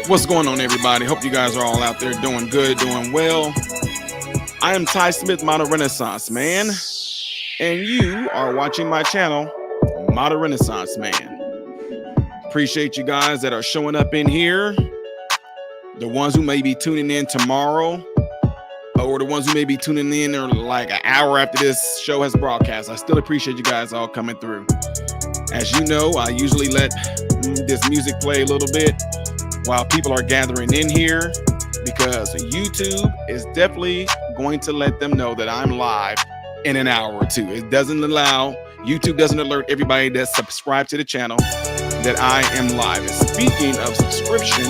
What's going on, everybody? Hope you guys are all out there doing good, doing well. I am Ty Smith, Modern Renaissance Man, and you are watching my channel, Modern Renaissance Man. Appreciate you guys that are showing up in here. The ones who may be tuning in tomorrow, or the ones who may be tuning in or like an hour after this show has broadcast. I still appreciate you guys all coming through. As you know, I usually let this music play a little bit while people are gathering in here, because YouTube is definitely going to let them know that I'm live in an hour or two. It doesn't allow, YouTube doesn't alert everybody that's subscribed to the channel that I am live. And speaking of subscription,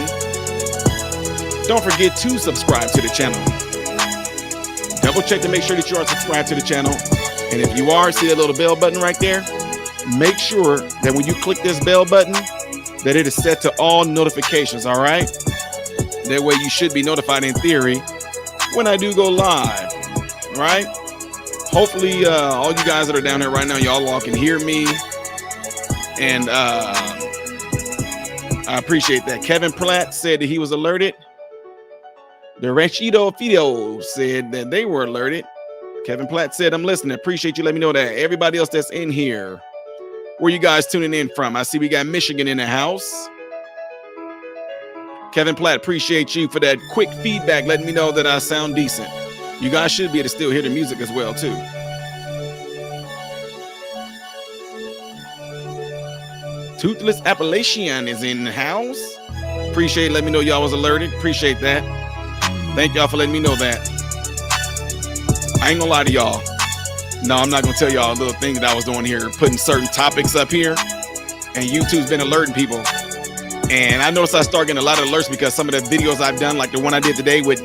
don't forget to subscribe to the channel. Double check to make sure that you are subscribed to the channel. And if you are, see a little bell button right there? Make sure that when you click this bell button, that it is set to all notifications, all right? That way you should be notified in theory when I do go live, right? Hopefully, all you guys that are down here right now, y'all all can hear me. And I appreciate that. Kevin Platt said that he was alerted. The Rechido Fido said that they were alerted. Kevin Platt said, I'm listening. Appreciate you. Let me know that. Everybody else that's in here, where you guys tuning in from? I see we got Michigan in the house. Kevin Platt, appreciate you for that quick feedback, letting me know that I sound decent. You guys should be able to still hear the music as well, too. Toothless Appalachian is in the house. Appreciate letting me know y'all was alerted. Appreciate that. Thank y'all for letting me know that. I ain't gonna lie to y'all. No, I'm not gonna tell y'all a little thing that I was doing here, putting certain topics up here, and YouTube's been alerting people. And I noticed I start getting a lot of alerts because some of the videos I've done, like the one I did today with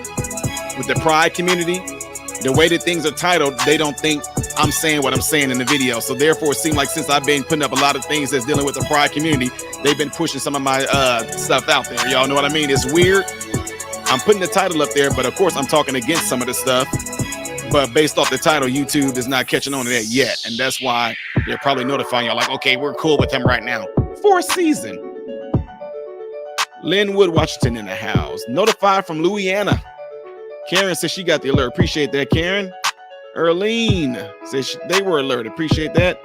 the Pride community, the way that things are titled, they don't think I'm saying what I'm saying in the video. So therefore, it seemed like since I've been putting up a lot of things that's dealing with the Pride community, they've been pushing some of my stuff out there. Y'all know what I mean? It's weird. I'm putting the title up there, but of course I'm talking against some of the stuff. But based off the title, YouTube is not catching on to that yet. And that's why they're probably notifying y'all like, okay, we're cool with him right now for a season. Linwood Washington in the house. Notified from Louisiana. Karen says she got the alert. Appreciate that, Karen. Erlene says they were alerted. Appreciate that.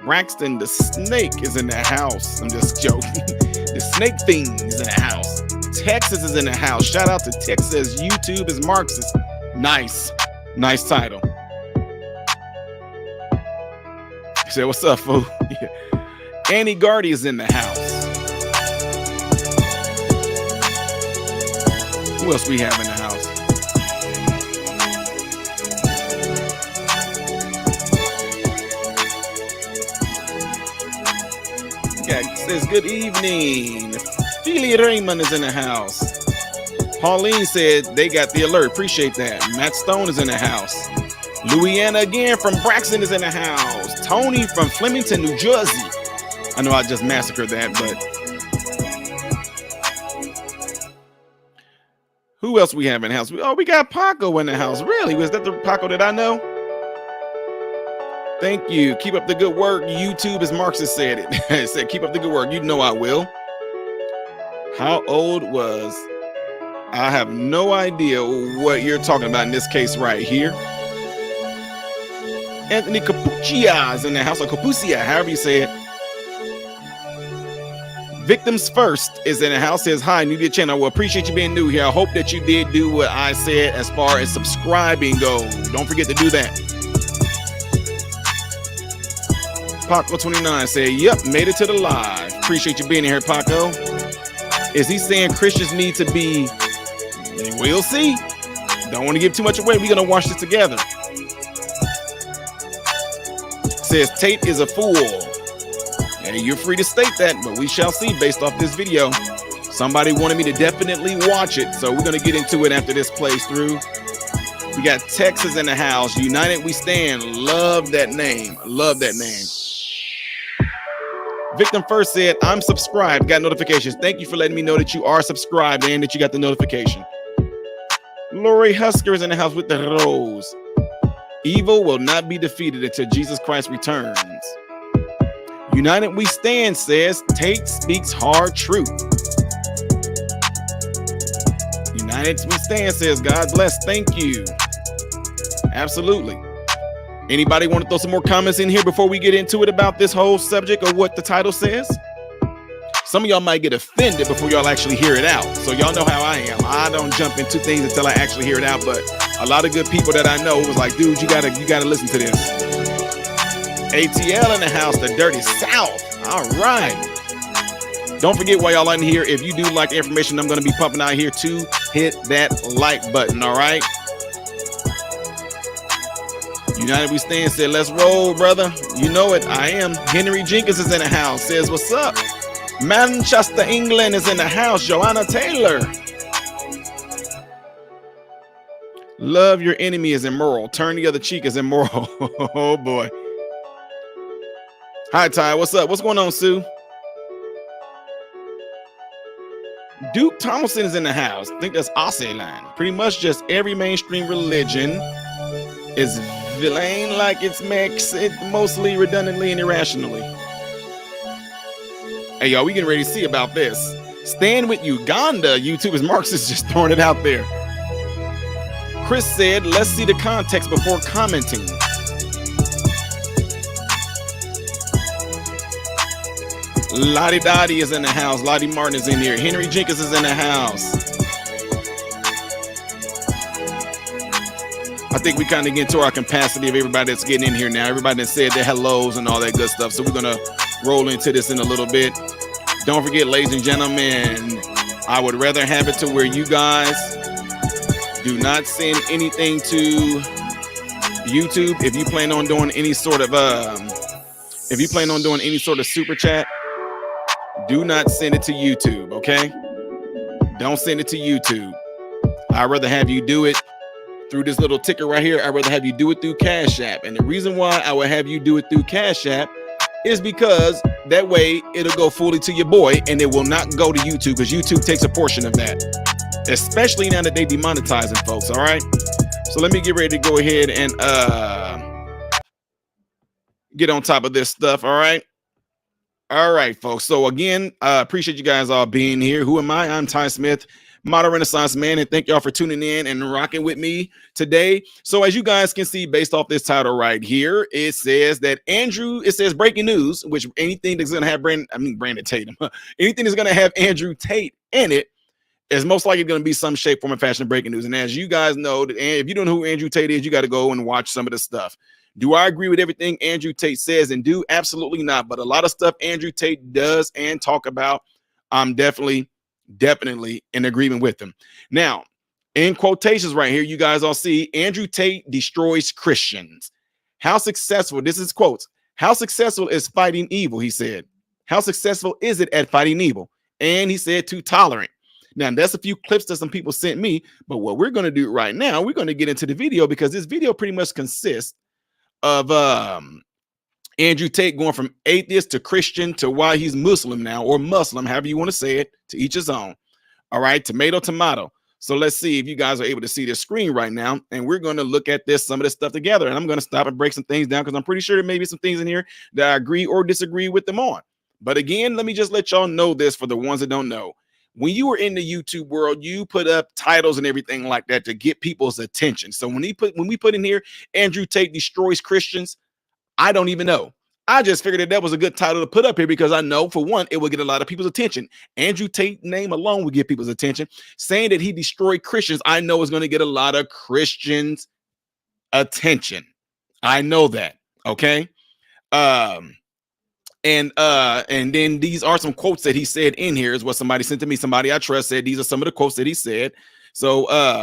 Braxton the Snake is in the house. I'm just joking. The Snake Thing is in the house. Texas is in the house. Shout out to Texas. YouTube is Marxist. Nice. Nice title. He said, what's up, fool? Yeah. Annie Gardy is in the house. Who else we have in the house? Yeah, it says good evening. Feely Raymond is in the house. Pauline said they got the alert. Appreciate that. Matt Stone is in the house. Louisiana again from Braxton is in the house. Tony from Flemington, New Jersey. I know I just massacred that, but who else we have in the house? Oh, we got Paco in the house. Really? Was that the Paco that I know? Thank you. Keep up the good work. YouTube, as Marxist said it. It said, keep up the good work. You know I will. How old was... I have no idea what you're talking about in this case right here. Anthony Capuccia is in the house, or Capuccia, however you say it. Victims First is in the house, says, hi, new to the channel. Well, appreciate you being new here. I hope that you did do what I said as far as subscribing goes. Don't forget to do that. Paco29 said, yep, made it to the live. Appreciate you being here, Paco. Is he saying Christians need to be... We'll see. Don't want to give too much away. We're going to watch this together. Says Tate is a fool. And you're free to state that, but we shall see based off this video. Somebody wanted me to definitely watch it, so we're going to get into it after this plays through. We got Texas in the house. United We Stand. Love that name. Love that name. Victim First said, I'm subscribed. Got notifications. Thank you for letting me know that you are subscribed and that you got the notification. Lori Husker is in the house with the rose. Evil will not be defeated until Jesus Christ returns. United We Stand says Tate speaks hard truth. United we stand, says God bless. Thank you. Absolutely. Anybody want to throw some more comments in here before we get into it about this whole subject of what the title says? Some of y'all might get offended before y'all actually hear it out. So y'all know how I am. I don't jump into things until I actually hear it out. But a lot of good people that I know was like, dude, you gotta listen to this. ATL in the house, the Dirty South. All right. Don't forget while y'all in here, if you do like the information I'm going to be pumping out here, to hit that like button. All right. United we stand said, let's roll, brother. You know it. I am. Henry Jenkins is in the house. Says, what's up? Manchester, England is in the house. Joanna Taylor. Love your enemy is immoral. Turn the other cheek is immoral. Oh, boy. Hi, Ty. What's up? What's going on, Sue? Duke Thomason is in the house. I think that's Aussie line. Pretty much just every mainstream religion is villain like it's makes it mostly redundantly and irrationally. Hey, y'all, we getting ready to see about this. Stand with Uganda. YouTube is Marxist, just throwing it out there. Chris said, let's see the context before commenting. Lottie Dottie is in the house. Lottie Martin is in here. Henry Jenkins is in the house. I think we kind of get to our capacity of everybody that's getting in here now. Everybody that said their hellos and all that good stuff. So we're going to roll into this in a little bit. Don't forget, ladies and gentlemen, I would rather have it to where you guys do not send anything to YouTube. If you plan on doing any sort of super chat, do not send it to YouTube, okay? Don't send it to YouTube. I'd rather have you do it through this little ticker right here. I'd rather have you do it through Cash App. And the reason why I would have you do it through Cash App is because that way it'll go fully to your boy and it will not go to YouTube, because YouTube takes a portion of that, especially now that they demonetizing folks, all right? So let me get ready to go ahead and get on top of this stuff, all right? All right, folks. So again, appreciate you guys all being here. Who am I? I'm Ty Smith, Modern Renaissance Man, and thank y'all for tuning in and rocking with me today. So as you guys can see, based off this title right here, it says that it says breaking news, which anything that's going to have Brandon Tatum, anything that's going to have Andrew Tate in it is most likely going to be some shape, form, and fashion of breaking news. And as you guys know, if you don't know who Andrew Tate is, you got to go and watch some of the stuff. Do I agree with everything Andrew Tate says and do? Absolutely not. But a lot of stuff Andrew Tate does and talk about, I'm definitely in agreement with him. Now, in quotations right here, you guys all see Andrew Tate destroys Christians. How successful, this is quotes, how successful is fighting evil, he said. How successful is it at fighting evil? And he said too tolerant. Now, that's a few clips that some people sent me. But what we're going to do right now, we're going to get into the video, because this video pretty much consists of Andrew Tate going from atheist to Christian to why he's Muslim now, or Muslim, however you want to say it, to each his own. All right, tomato. So let's see if you guys are able to see this screen right now, and we're going to look at some of this stuff together, and I'm going to stop and break some things down, because I'm pretty sure there may be some things in here that I agree or disagree with them on. But again, let me just let y'all know this for the ones that don't know. When you were in the YouTube world, you put up titles and everything like that to get people's attention. So when we put in here, Andrew Tate destroys Christians, I don't even know. I just figured that was a good title to put up here, because I know, for one, it will get a lot of people's attention. Andrew Tate name alone will get people's attention. Saying that he destroyed Christians, I know is going to get a lot of Christians' attention. I know that. Okay. And then these are some quotes that he said in here, is what somebody sent to me. Somebody I trust said these are some of the quotes that he said. So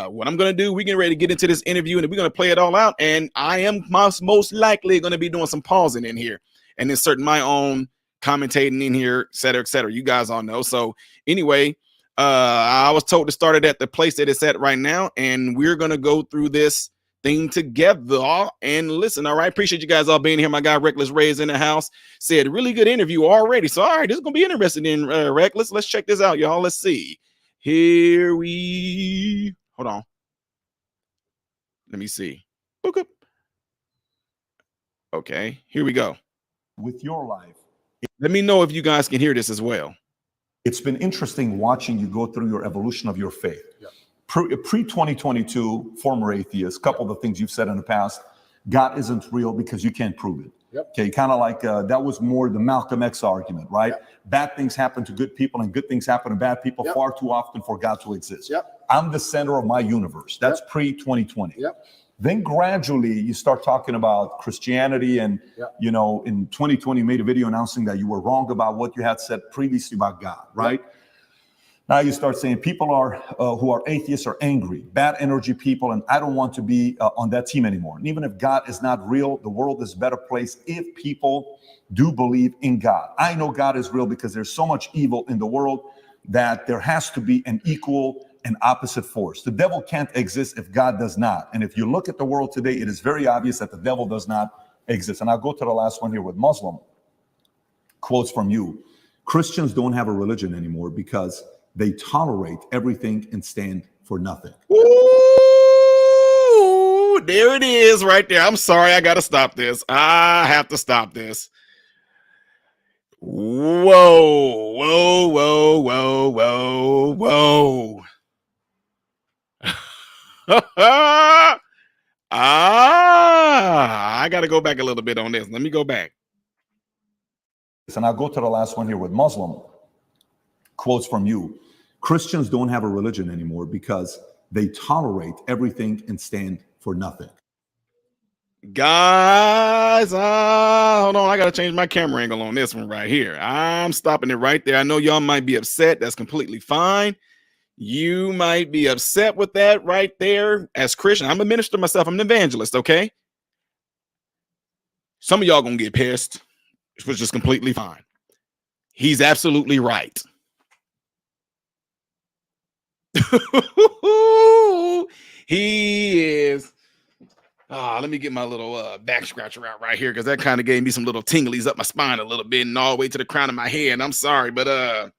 what I'm going to do, we're getting ready to get into this interview, and we're going to play it all out. And I am most likely going to be doing some pausing in here and inserting my own commentating in here, et cetera, et cetera. You guys all know. So anyway, I was told to start it at the place that it's at right now. And we're going to go through this thing together and listen. All right. Appreciate you guys all being here. My guy Reckless Ray is in the house. Said really good interview already. So all right, this is gonna be interesting in Reckless. Let's check this out, y'all. Let's see. Here we hold on. Let me see. Okay, here we go. With your life. Let me know if you guys can hear this as well. It's been interesting watching you go through your evolution of your faith. Yeah. Pre-2022, former atheist, couple of the things you've said in the past, God isn't real because you can't prove it. Yep. Okay, kind of like that was more the Malcolm X argument, right? Yep. Bad things happen to good people and good things happen to bad people far too often for God to exist. Yep. I'm the center of my universe. That's pre-2020. Yep. Then gradually you start talking about Christianity and, you know, in 2020 you made a video announcing that you were wrong about what you had said previously about God, right? Yep. Now you start saying people are who are atheists are angry, bad energy people, and I don't want to be on that team anymore. And even if God is not real, the world is a better place if people do believe in God. I know God is real because there's so much evil in the world that there has to be an equal and opposite force. The devil can't exist if God does not. And if you look at the world today, it is very obvious that the devil does not exist. And I'll go to the last one here with Muslim. Quotes from you. Christians don't have a religion anymore because they tolerate everything and stand for nothing. Ooh, there it is right there. I'm sorry, I got to stop this. I have to stop this. Whoa, whoa, whoa, whoa, whoa, whoa. I got to go back a little bit on this. Let me go back. And I'll go to the last one here with Muslim. Quotes from you. Christians don't have a religion anymore because they tolerate everything and stand for nothing. Guys, hold on. I got to change my camera angle on this one right here. I'm stopping it right there. I know y'all might be upset. That's completely fine. You might be upset with that right there. As Christian, I'm a minister myself. I'm an evangelist, okay? Some of y'all going to get pissed, which is completely fine. He's absolutely right. He is. Let me get my little back scratcher out right here because that kind of gave me some little tinglies up my spine a little bit and all the way to the crown of my head. I'm sorry, but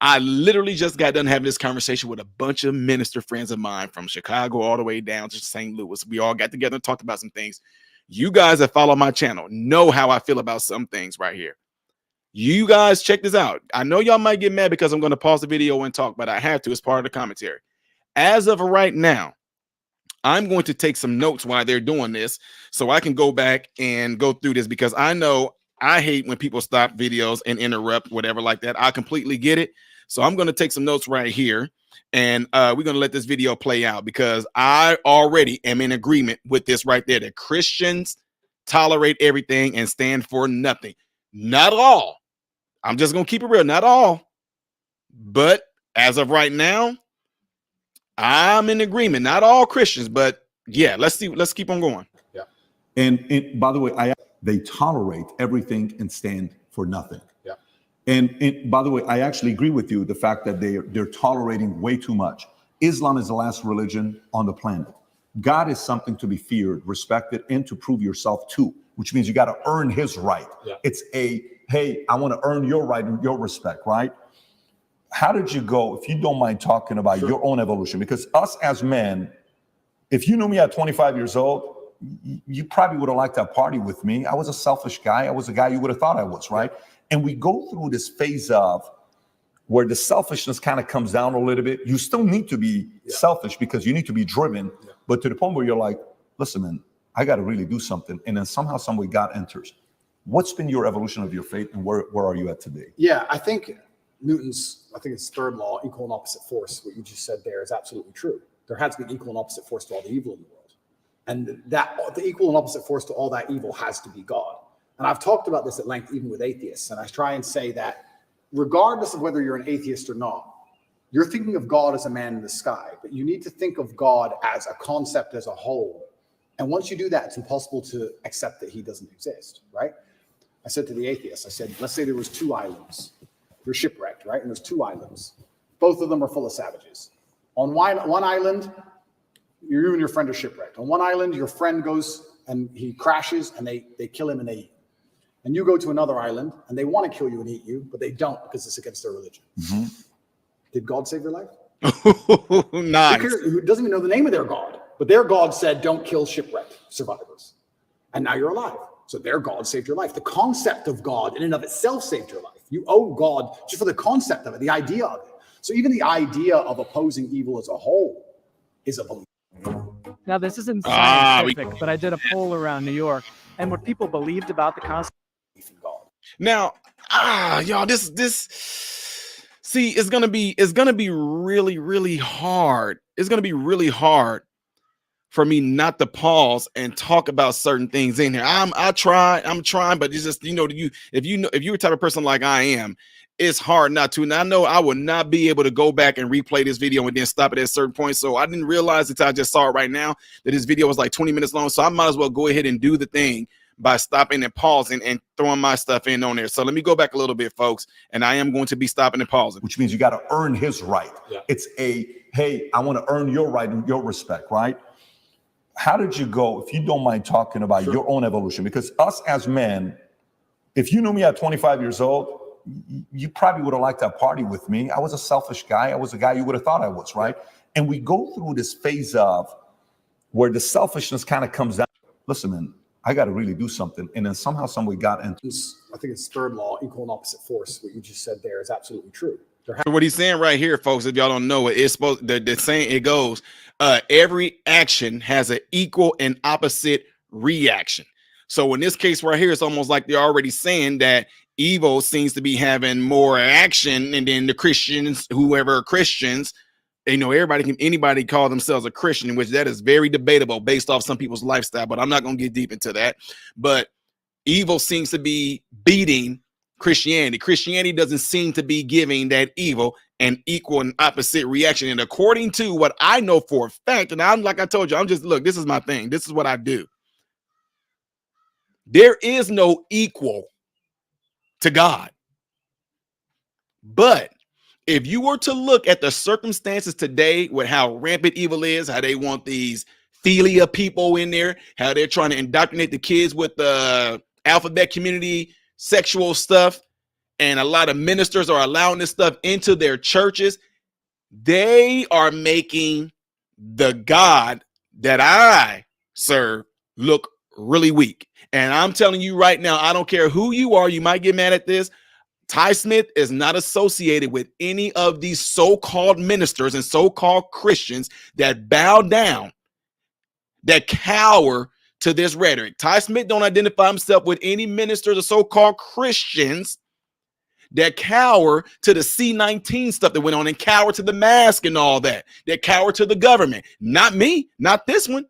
I literally just got done having this conversation with a bunch of minister friends of mine from Chicago all the way down to St. Louis. We all got together and talked about some things. You guys that follow my channel know how I feel about some things right here. You guys check this out. I know y'all might get mad because I'm going to pause the video and talk, but I have to. It's part of the commentary. As of right now, I'm going to take some notes while they're doing this so I can go back and go through this because I know I hate when people stop videos and interrupt, whatever like that. I completely get it. So I'm going to take some notes right here and we're going to let this video play out because I already am in agreement with this right there, that Christians tolerate everything and stand for nothing. Not all. I'm just going to keep it real. Not all. But as of right now, I'm in agreement. Not all Christians, but yeah, let's see. Let's keep on going. Yeah. And by the way, they tolerate everything and stand for nothing. Yeah. And by the way, I actually agree with you. The fact that they're tolerating way too much. Islam is the last religion on the planet. God is something to be feared, respected, and to prove yourself to, which means you got to earn his right. Yeah. It's hey, I want to earn your right and your respect, right? How did you go, if you don't mind talking about your own evolution? Because us as men, if you knew me at 25 years old, you probably would have liked that party with me. I was a selfish guy. I was a guy you would have thought I was, right? And we go through this phase of where the selfishness kind of comes down a little bit. You still need to be selfish because you need to be driven, but to the point where you're like, listen, man, I got to really do something. And then somehow, some way, God enters. What's been your evolution of your faith, and where are you at today? Yeah, I think Newton's, it's third law, equal and opposite force. What you just said there is absolutely true. There has to be an equal and opposite force to all the evil in the world. And that the equal and opposite force to all that evil has to be God. And I've talked about this at length, even with atheists. And I try and say that regardless of whether you're an atheist or not, you're thinking of God as a man in the sky, but you need to think of God as a concept as a whole. And once you do that, it's impossible to accept that he doesn't exist, right? I said to the atheists, I said, let's say there was 2 islands. You're shipwrecked, right? And there's 2 islands. Both of them are full of savages. On one island, you and your friend are shipwrecked. On one island, your friend goes and he crashes and they kill him and they eat him. And you go to another island and they want to kill you and eat you, but they don't because it's against their religion. Mm-hmm. Did God save your life? Nice. Who doesn't even know the name of their God, but their God said, don't kill shipwrecked survivors. And now you're alive. So their God saved your life. The concept of God in and of itself saved your life. You owe God just for the concept of it, the idea of it. So even the idea of opposing evil as a whole is a belief. Now, this isn't Ah, scientific, but I did a poll around New York, and what people believed about the Constitution. In God. Now, y'all, see, it's gonna be really, really hard. It's gonna be really hard for me not to pause and talk about certain things in here. I'm trying, but it's just, if you're a type of person like I am, it's hard not to. And I know I will not be able to go back and replay this video and then stop it at a certain point. So I didn't realize until I just saw it right now that this video was like 20 minutes long. So I might as well go ahead and do the thing by stopping and pausing and throwing my stuff in on there. So let me go back a little bit, folks. And I am going to be stopping and pausing. Which means you got to earn his right. Yeah. It's hey, I want to earn your right and your respect, right? How did you go, if you don't mind talking about your own evolution? Because us as men, if you knew me at 25 years old, you probably would have liked to party with me. I was a selfish guy. I was a guy you would have thought I was, right? And we go through this phase of where the selfishness kind of comes down. Listen, man, I got to really do something. And then somehow we got into. I think it's third law, equal and opposite force. What you just said there is absolutely true. So what he's saying right here, folks, if y'all don't know it, it's supposed the saying it goes, every action has an equal and opposite reaction. So in this case right here, it's almost like they're already saying that evil seems to be having more action, and then the Christians, whoever are Christians, anybody call themselves a Christian, which that is very debatable based off some people's lifestyle, but I'm not going to get deep into that. But evil seems to be beating Christianity. Christianity doesn't seem to be giving that evil an equal and opposite reaction. And according to what I know for a fact, and I'm like I told you, look, this is my thing. This is what I do. There is no equal to God. But if you were to look at the circumstances today with how rampant evil is, how they want these philia people in there, how they're trying to indoctrinate the kids with the alphabet community sexual stuff, and a lot of ministers are allowing this stuff into their churches, they are making the God that I serve look really weak. And I'm telling you right now, I don't care who you are, you might get mad at this. Ty Smith is not associated with any of these so-called ministers and so-called Christians that bow down, that cower to this rhetoric. Ty Smith don't identify himself with any ministers or so-called Christians that cower to the C-19 stuff that went on, and cower to the mask and all that cower to the government. Not me, not this one.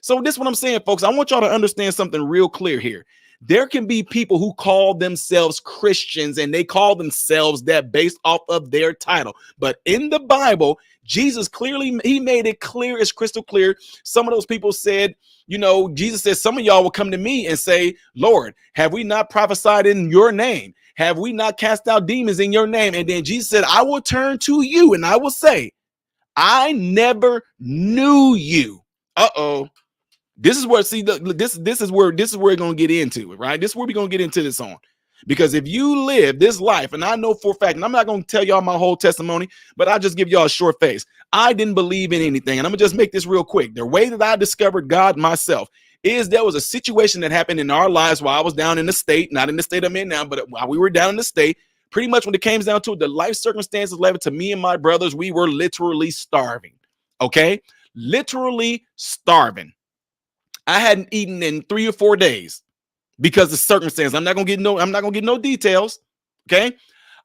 So this is what I'm saying, folks. I want y'all to understand something real clear here. There can be people who call themselves Christians, and they call themselves that based off of their title. But in the Bible, Jesus clearly, he made it clear, it's crystal clear. Some of those people said, Jesus said, some of y'all will come to me and say, Lord, have we not prophesied in your name? Have we not cast out demons in your name? And then Jesus said, I will turn to you and I will say, I never knew you. Uh-oh. This is where, see, this is where we're going to get into it, right? This is where we're going to get into this on. Because if you live this life, and I know for a fact, and I'm not going to tell y'all my whole testimony, but I'll just give y'all a short face. I didn't believe in anything. And I'm going to just make this real quick. The way that I discovered God myself is there was a situation that happened in our lives while I was down in the state, not in the state I'm in now, but while we were down in the state, pretty much when it came down to it, the life circumstances led to me and my brothers, we were literally starving. Okay? Literally starving. I hadn't eaten in 3 or 4 days because of circumstances. I'm not gonna get no details. Okay.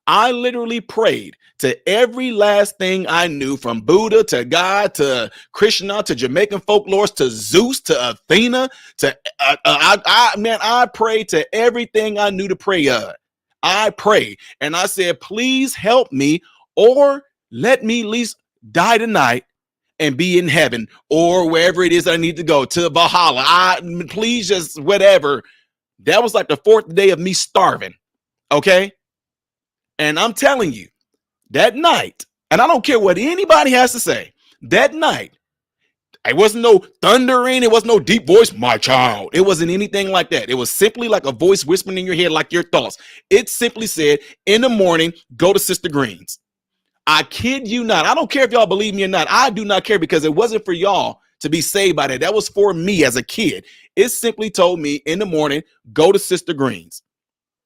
I literally prayed to every last thing I knew, from Buddha to God to Krishna to Jamaican folklore to Zeus to Athena to I prayed to everything I knew to pray of. I prayed and I said, please help me, or let me at least die tonight and be in heaven, or wherever it is I need to go, to Valhalla. Please, just whatever. That was like the 4th day of me starving. Okay. And I'm telling you, that night, and I don't care what anybody has to say, that night, it wasn't no thundering, it wasn't no deep voice, my child. It wasn't anything like that. It was simply like a voice whispering in your head, like your thoughts. It simply said, in the morning, go to Sister Green's. I kid you not. I don't care if y'all believe me or not. I do not care, because it wasn't for y'all to be saved by that. That was for me as a kid. It simply told me in the morning, go to Sister Green's.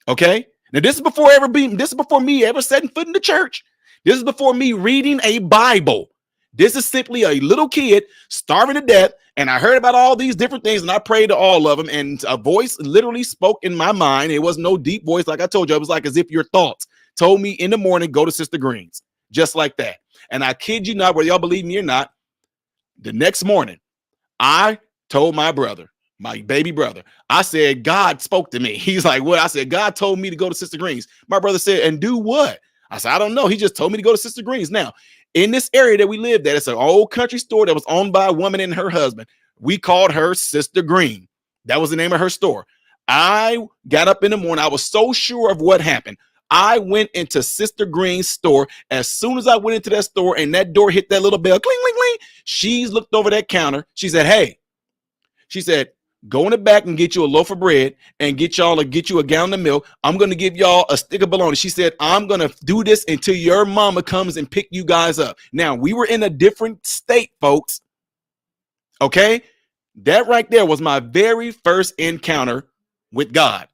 Okay. Now this is before me ever setting foot in the church. This is before me reading a Bible. This is simply a little kid starving to death. And I heard about all these different things and I prayed to all of them. And a voice literally spoke in my mind. It was no deep voice. Like I told you, it was like as if your thoughts told me in the morning, go to Sister Green's, just like that. And I kid you not, whether y'all believe me or not, the next morning, I told my brother, my baby brother, I said, God spoke to me. He's like, what? I said, God told me to go to Sister Green's. My brother said, and do what? I said, I don't know. He just told me to go to Sister Green's. Now, in this area that we lived at, it's an old country store that was owned by a woman and her husband. We called her Sister Green. That was the name of her store. I got up in the morning. I was so sure of what happened. I went into Sister Green's store. As soon as I went into that store and that door hit that little bell, cling, cling, cling, she looked over that counter. She said, hey, she said, go in the back and get you a loaf of bread and get you a gallon of milk. I'm going to give y'all a stick of bologna. She said, I'm going to do this until your mama comes and pick you guys up. Now, we were in a different state, folks. Okay. That right there was my very first encounter with God.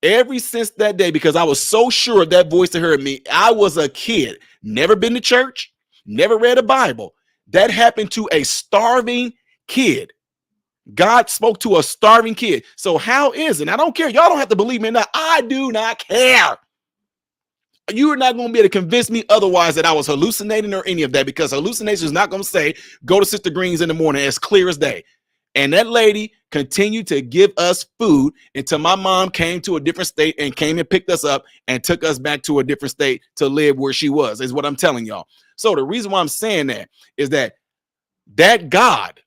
Ever since that day, because I was so sure of that voice that heard me, I was a kid, never been to church, never read a Bible. That happened to a starving kid. God spoke to a starving kid. So how is it? I don't care. Y'all don't have to believe me now. I do not care. You're not going to be able to convince me otherwise that I was hallucinating or any of that, because hallucination is not going to say go to Sister Green's in the morning as clear as day. And that lady continued to give us food until my mom came to a different state and came and picked us up and took us back to a different state to live where she was, is what I'm telling y'all. So the reason why I'm saying that is that God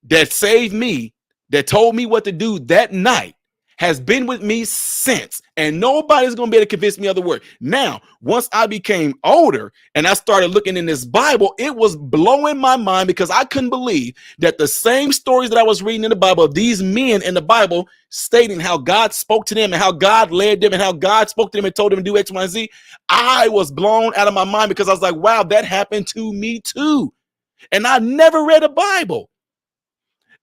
that saved me, that told me what to do that night, has been with me since, and nobody's going to be able to convince me of the word. Now, once I became older and I started looking in this Bible, it was blowing my mind, because I couldn't believe that the same stories that I was reading in the Bible, these men in the Bible stating how God spoke to them and how God led them and how God spoke to them and told them to do X, Y, and Z, I was blown out of my mind, because I was like, wow, that happened to me too. And I never read a Bible.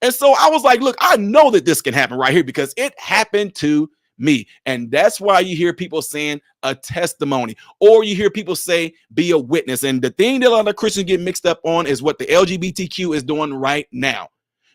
And so I was like, look, I know that this can happen right here, because it happened to me. And that's why you hear people saying a testimony, or you hear people say be a witness. And the thing that a lot of Christians get mixed up on is what the LGBTQ is doing right now.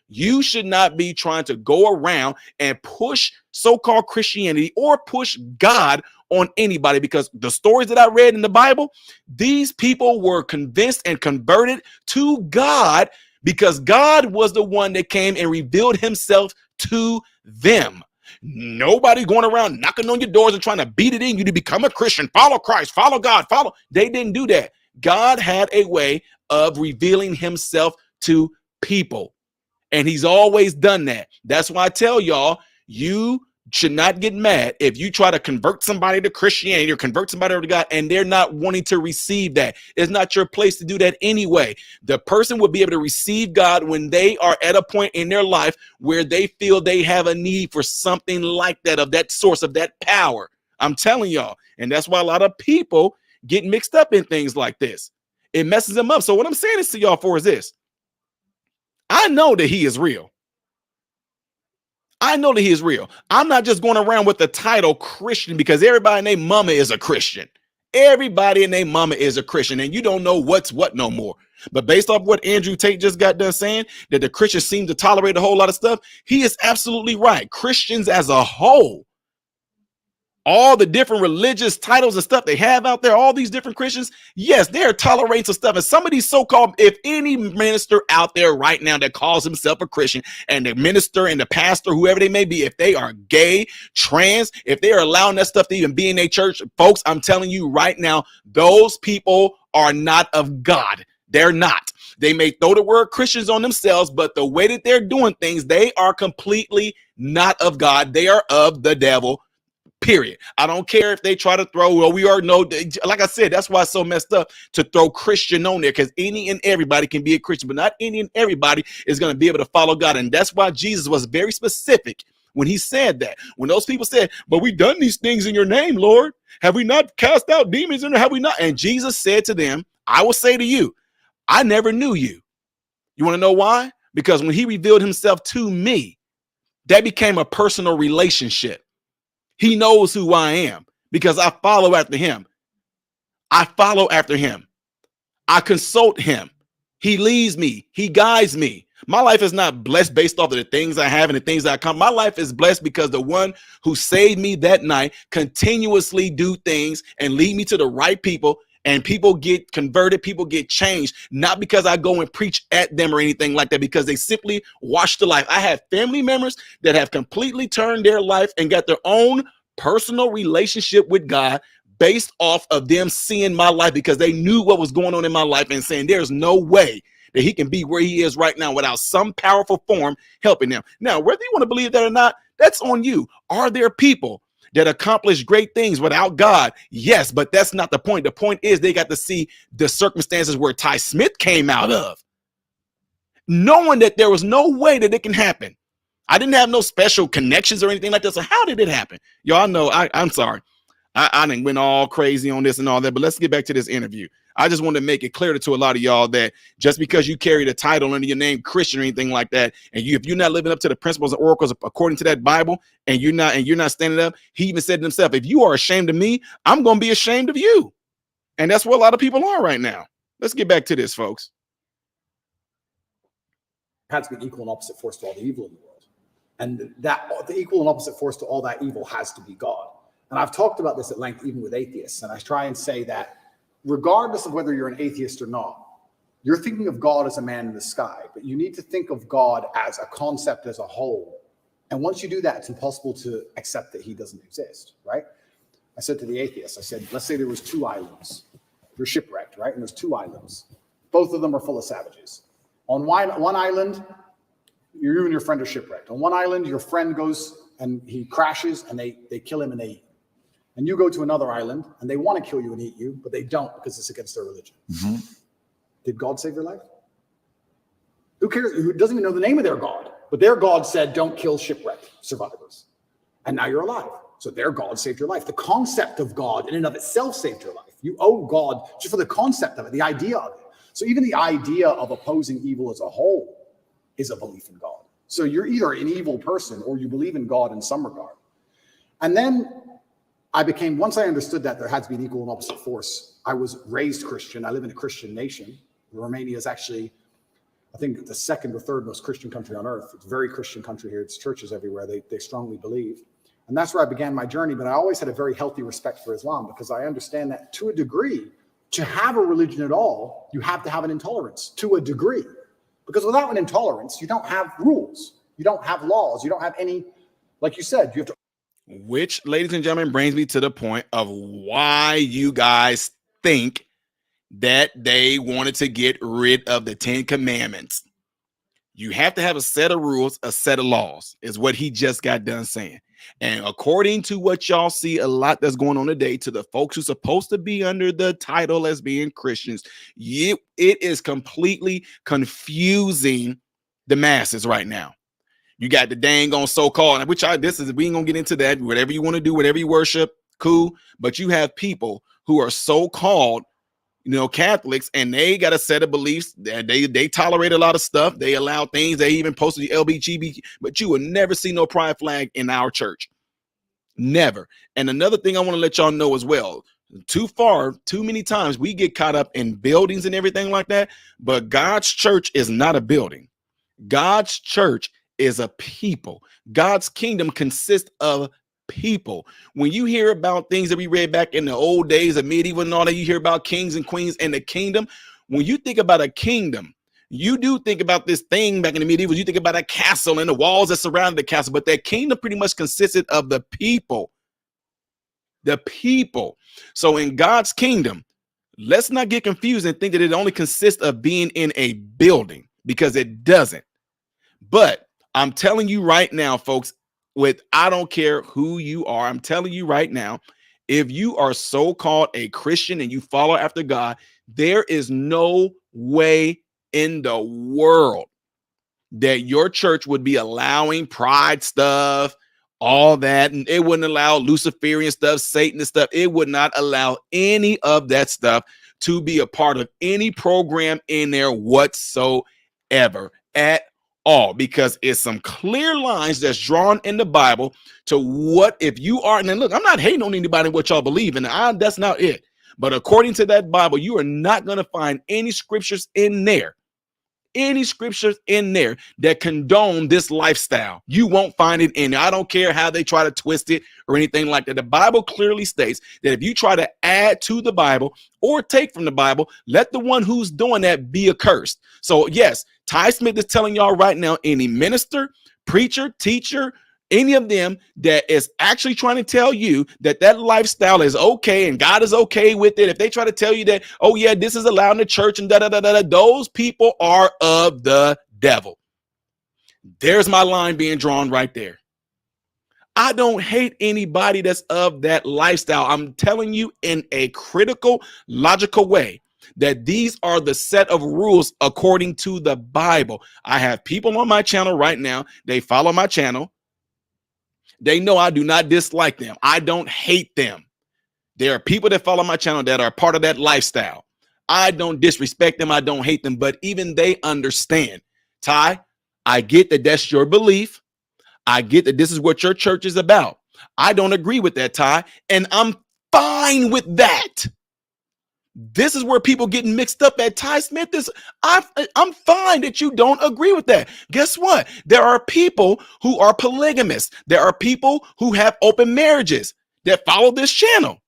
You should not be trying to go around and push so-called Christianity or push God on anybody, because the stories that I read in the Bible, these people were convinced and converted to God, because God was the one that came and revealed himself to them. Nobody going around knocking on your doors and trying to beat it in you to become a Christian, follow Christ, follow God, follow. They didn't do that. God had a way of revealing himself to people, and he's always done that. That's why I tell y'all, you should not get mad if you try to convert somebody to Christianity or convert somebody to God and they're not wanting to receive that. It's not your place to do that anyway. The person will be able to receive God when they are at a point in their life where they feel they have a need for something like that, of that source, of that power. I'm telling y'all. And that's why a lot of people get mixed up in things like this. It messes them up. So what I'm saying this to y'all for is this. I know that he is real. I know that he is real. I'm not just going around with the title Christian because everybody and their mama is a Christian. Everybody and their mama is a Christian, and you don't know what's what no more. But based off what Andrew Tate just got done saying, that the Christians seem to tolerate a whole lot of stuff, he is absolutely right. Christians as a whole, all the different religious titles and stuff they have out there, all these different Christians, yes, they're tolerating some stuff. And some of these so-called, if any minister out there right now that calls himself a Christian, and the minister and the pastor, whoever they may be, if they are gay, trans, if they are allowing that stuff to even be in their church, folks, I'm telling you right now, those people are not of God. They're not. They may throw the word Christians on themselves, but the way that they're doing things, they are completely not of God. They are of the devil. Period. I don't care if they try to throw, well, we already know, like I said, that's why it's so messed up to throw Christian on there, because any and everybody can be a Christian, but not any and everybody is going to be able to follow God. And that's why Jesus was very specific when he said that. When those people said, but we done these things in your name, Lord, have we not cast out demons in there? Have we not? And Jesus said to them, I will say to you, I never knew you. You want to know why? Because when he revealed himself to me, that became a personal relationship. He knows who I am because I follow after him. I follow after him. I consult him. He leads me. He guides me. My life is not blessed based off of the things I have and the things I come. My life is blessed because the one who saved me that night continuously do things and lead me to the right people, and people get converted, people get changed, not because I go and preach at them or anything like that, because they simply watch the life. I have family members that have completely turned their life and got their own personal relationship with God based off of them seeing my life, because they knew what was going on in my life and saying there's no way that he can be where he is right now without some powerful form helping them. Now, whether you want to believe that or not, that's on you. Are there people that accomplish great things without God? Yes, but that's not the point. The point is they got to see the circumstances where Ty Smith came out of, knowing that there was no way that it can happen. I didn't have no special connections or anything like that. So how did it happen? Y'all know, I'm sorry. I didn't went all crazy on this and all that, but let's get back to this interview. I just want to make it clear to a lot of y'all that just because you carry the title under your name Christian or anything like that, and if you're not living up to the principles and oracles according to that Bible, and you're not standing up, he even said to himself, if you are ashamed of me, I'm going to be ashamed of you. And that's what a lot of people are right now. Let's get back to this, folks. Has to be an equal and opposite force to all the evil in the world. And that the equal and opposite force to all that evil has to be God. And I've talked about this at length, even with atheists. And I try and say that regardless of whether you're an atheist or not, you're thinking of God as a man in the sky, but you need to think of God as a concept as a whole. And once you do that, it's impossible to accept that he doesn't exist, right? I said to the atheists, I said, let's say there was 2 islands. You're shipwrecked, right? And there's 2 islands. Both of them are full of savages. On one island, you and your friend are shipwrecked. On one island, your friend goes and he crashes and they kill him and they eat him. And you go to another island and they want to kill you and eat you, but they don't because it's against their religion. Mm-hmm. Did God save your life? Who cares? Who doesn't even know the name of their God? But their God said, don't kill shipwrecked survivors. And now you're alive. So their God saved your life. The concept of God in and of itself saved your life. You owe God just for the concept of it, the idea of it. So even the idea of opposing evil as a whole is a belief in God. So you're either an evil person or you believe in God in some regard. And then once I understood that there had to be an equal and opposite force, I was raised Christian. I live in a Christian nation. Romania is actually, I think, the 2nd or 3rd most Christian country on earth. It's a very Christian country here. It's churches everywhere. They strongly believe. And that's where I began my journey. But I always had a very healthy respect for Islam because I understand that to a degree, to have a religion at all, you have to have an intolerance to a degree. Because without an intolerance, you don't have rules. You don't have laws. You don't have any, like you said, you have to. Which, ladies and gentlemen, brings me to the point of why you guys think that they wanted to get rid of the 10 Commandments. You have to have a set of rules, a set of laws, is what he just got done saying. And according to what y'all see a lot that's going on today, to the folks who's supposed to be under the title as being Christians, it is completely confusing the masses right now. You got the dang on so-called, we ain't gonna get into that. Whatever you want to do, whatever you worship, cool. But you have people who are so-called, Catholics, and they got a set of beliefs that they tolerate a lot of stuff. They allow things. They even posted the LGBT, but you will never see no pride flag in our church. Never. And another thing I want to let y'all know as well, too many times we get caught up in buildings and everything like that, but God's church is not a building. God's church is a people. God's kingdom consists of people. When you hear about things that we read back in the old days of medieval and all that, you hear about kings and queens and the kingdom. When you think about a kingdom, you do think about this thing back in the medieval. You think about a castle and the walls that surround the castle, but that kingdom pretty much consisted of the people. The people. So in God's kingdom, let's not get confused and think that it only consists of being in a building, because it doesn't. But I'm telling you right now, folks, I don't care who you are, I'm telling you right now, if you are so-called a Christian and you follow after God, there is no way in the world that your church would be allowing pride stuff, all that, and it wouldn't allow Luciferian stuff, Satanist stuff. It would not allow any of that stuff to be a part of any program in there whatsoever at all, because it's some clear lines that's drawn in the Bible to what if you are. And then look, I'm not hating on anybody what y'all believe in. That's not it. But according to that Bible, you are not going to find any scriptures in there that condone this lifestyle. You won't find it in there. I don't care how they try to twist it or anything like that. The Bible clearly states that if you try to add to the Bible or take from the Bible, let the one who's doing that be accursed. So yes, Ty Smith is telling y'all right now, any minister, preacher, teacher, any of them that is actually trying to tell you that that lifestyle is okay and God is okay with it, if they try to tell you that, oh yeah, this is allowed in the church and those people are of the devil. There's my line being drawn right there. I don't hate anybody that's of that lifestyle. I'm telling you in a critical, logical way that these are the set of rules according to the Bible. I have people on my channel right now. They follow my channel. They know I do not dislike them. I don't hate them. There are people that follow my channel that are part of that lifestyle. I don't disrespect them. I don't hate them, but even they understand. Ty, I get that that's your belief. I get that this is what your church is about. I don't agree with that, Ty, and I'm fine with that. This is where people getting mixed up at. Ty Smith I'm fine that you don't agree with that. Guess what? There are people who are polygamists. There are people who have open marriages that follow this channel.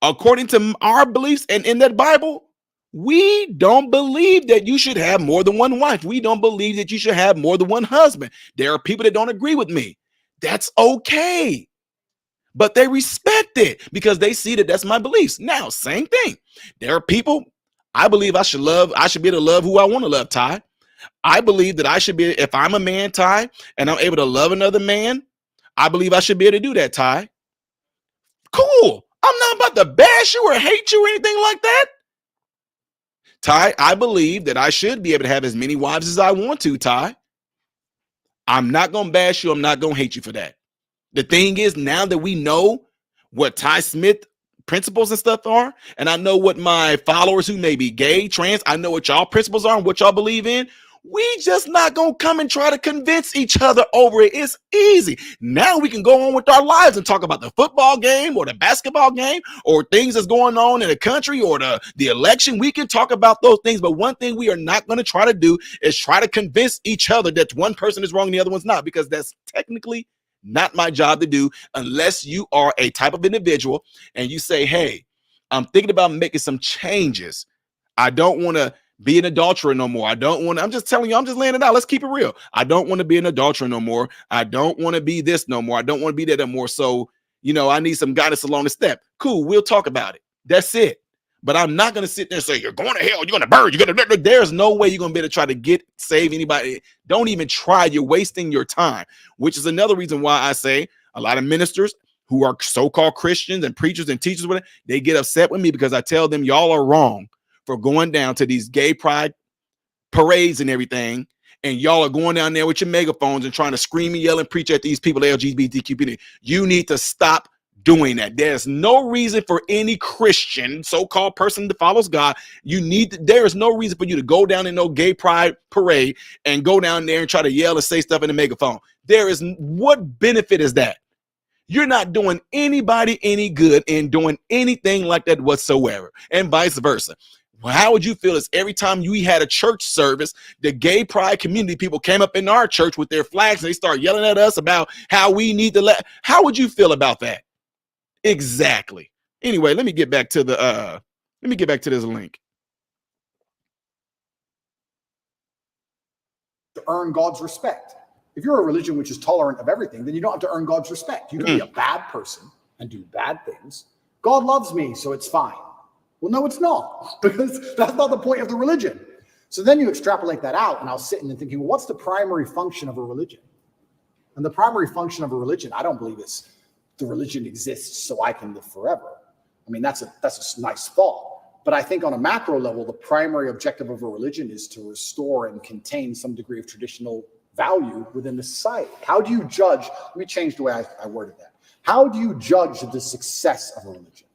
According to our beliefs and in that Bible, we don't believe that you should have more than one wife. We don't believe that you should have more than one husband. There are people that don't agree with me. That's okay. But they respect it because they see that that's my beliefs. Now, same thing. There are people I believe I should be able to love who I want to love, Ty. I believe that I should be, if I'm a man, Ty, and I'm able to love another man, I believe I should be able to do that, Ty. Cool. I'm not about to bash you or hate you or anything like that. Ty, I believe that I should be able to have as many wives as I want to, Ty. I'm not going to bash you. I'm not going to hate you for that. The thing is, now that we know what Ty Smith principles and stuff are, and I know what my followers who may be gay, trans, I know what y'all principles are and what y'all believe in, we just not going to come and try to convince each other over it. It's easy. Now we can go on with our lives and talk about the football game or the basketball game or things that's going on in the country or the election. We can talk about those things, but one thing we are not going to try to do is try to convince each other that one person is wrong and the other one's not, because that's technically not my job to do unless you are a type of individual and you say, hey, I'm thinking about making some changes. I don't want to be an adulterer no more. I'm just telling you, I'm just laying it out. Let's keep it real. I don't want to be an adulterer no more. I don't want to be this no more. I don't want to be that no more. So, I need some guidance along the step. Cool. We'll talk about it. That's it. But I'm not going to sit there and say, you're going to hell, you're going to burn, there's no way you're going to be able to try to save anybody. Don't even try. You're wasting your time, which is another reason why I say a lot of ministers who are so-called Christians and preachers and teachers, they get upset with me because I tell them y'all are wrong for going down to these gay pride parades and everything. And y'all are going down there with your megaphones and trying to scream and yell and preach at these people, LGBTQ. You need to stop doing that. There's no reason for any Christian so-called person that follows God. There is no reason for you to go down in no gay pride parade and go down there and try to yell and say stuff in the megaphone. What benefit is that? You're not doing anybody any good in doing anything like that whatsoever, and vice versa. Well, how would you feel if every time we had a church service, the gay pride community people came up in our church with their flags and they start yelling at us about how we need to how would you feel about that? Exactly. Anyway, let me get back to this link. To earn God's respect. If you're a religion which is tolerant of everything, then you don't have to earn God's respect. You can be a bad person and do bad things. God loves me, so it's fine. Well, no, it's not, because that's not the point of the religion. So then you extrapolate that out, and I was sitting and thinking, well, what's the primary function of a religion? And the primary function of a religion, I don't believe it's the religion exists so I can live forever. I mean, that's a nice thought. But I think on a macro level, the primary objective of a religion is to restore and contain some degree of traditional value within the society. How do you judge? Let me change the way I worded that. How do you judge the success of a religion?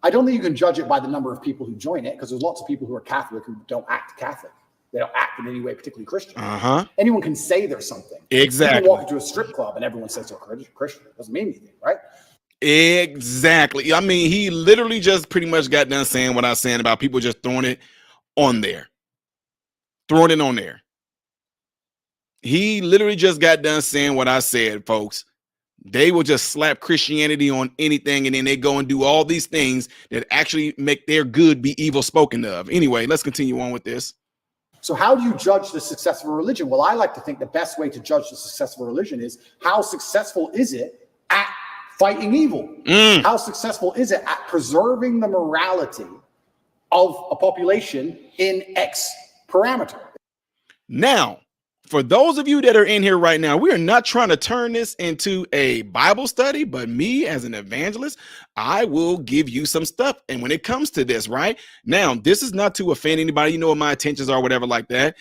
I don't think you can judge it by the number of people who join it, because there's lots of people who are Catholic who don't act Catholic. They don't act in any way particularly Christian. Anyone can say they're something. Exactly. You can walk into a strip club and everyone says they're Christian. It doesn't mean anything, right? Exactly. I mean, he literally just pretty much got done saying what I was saying about people just throwing it on there. Throwing it on there. He literally just got done saying what I said, folks. They will just slap Christianity on anything, and then they go and do all these things that actually make their good be evil spoken of. Anyway, let's continue on with this. So how do you judge the success of a religion? Well, I like to think the best way to judge the success of a religion is how successful is it at fighting evil? How successful is it at preserving the morality of a population in X parameter? Now, for those of you that are in here right now, we are not trying to turn this into a Bible study, but me as an evangelist, I will give you some stuff. And when it comes to this, right now, this is not to offend anybody. You know what my intentions are, whatever like that.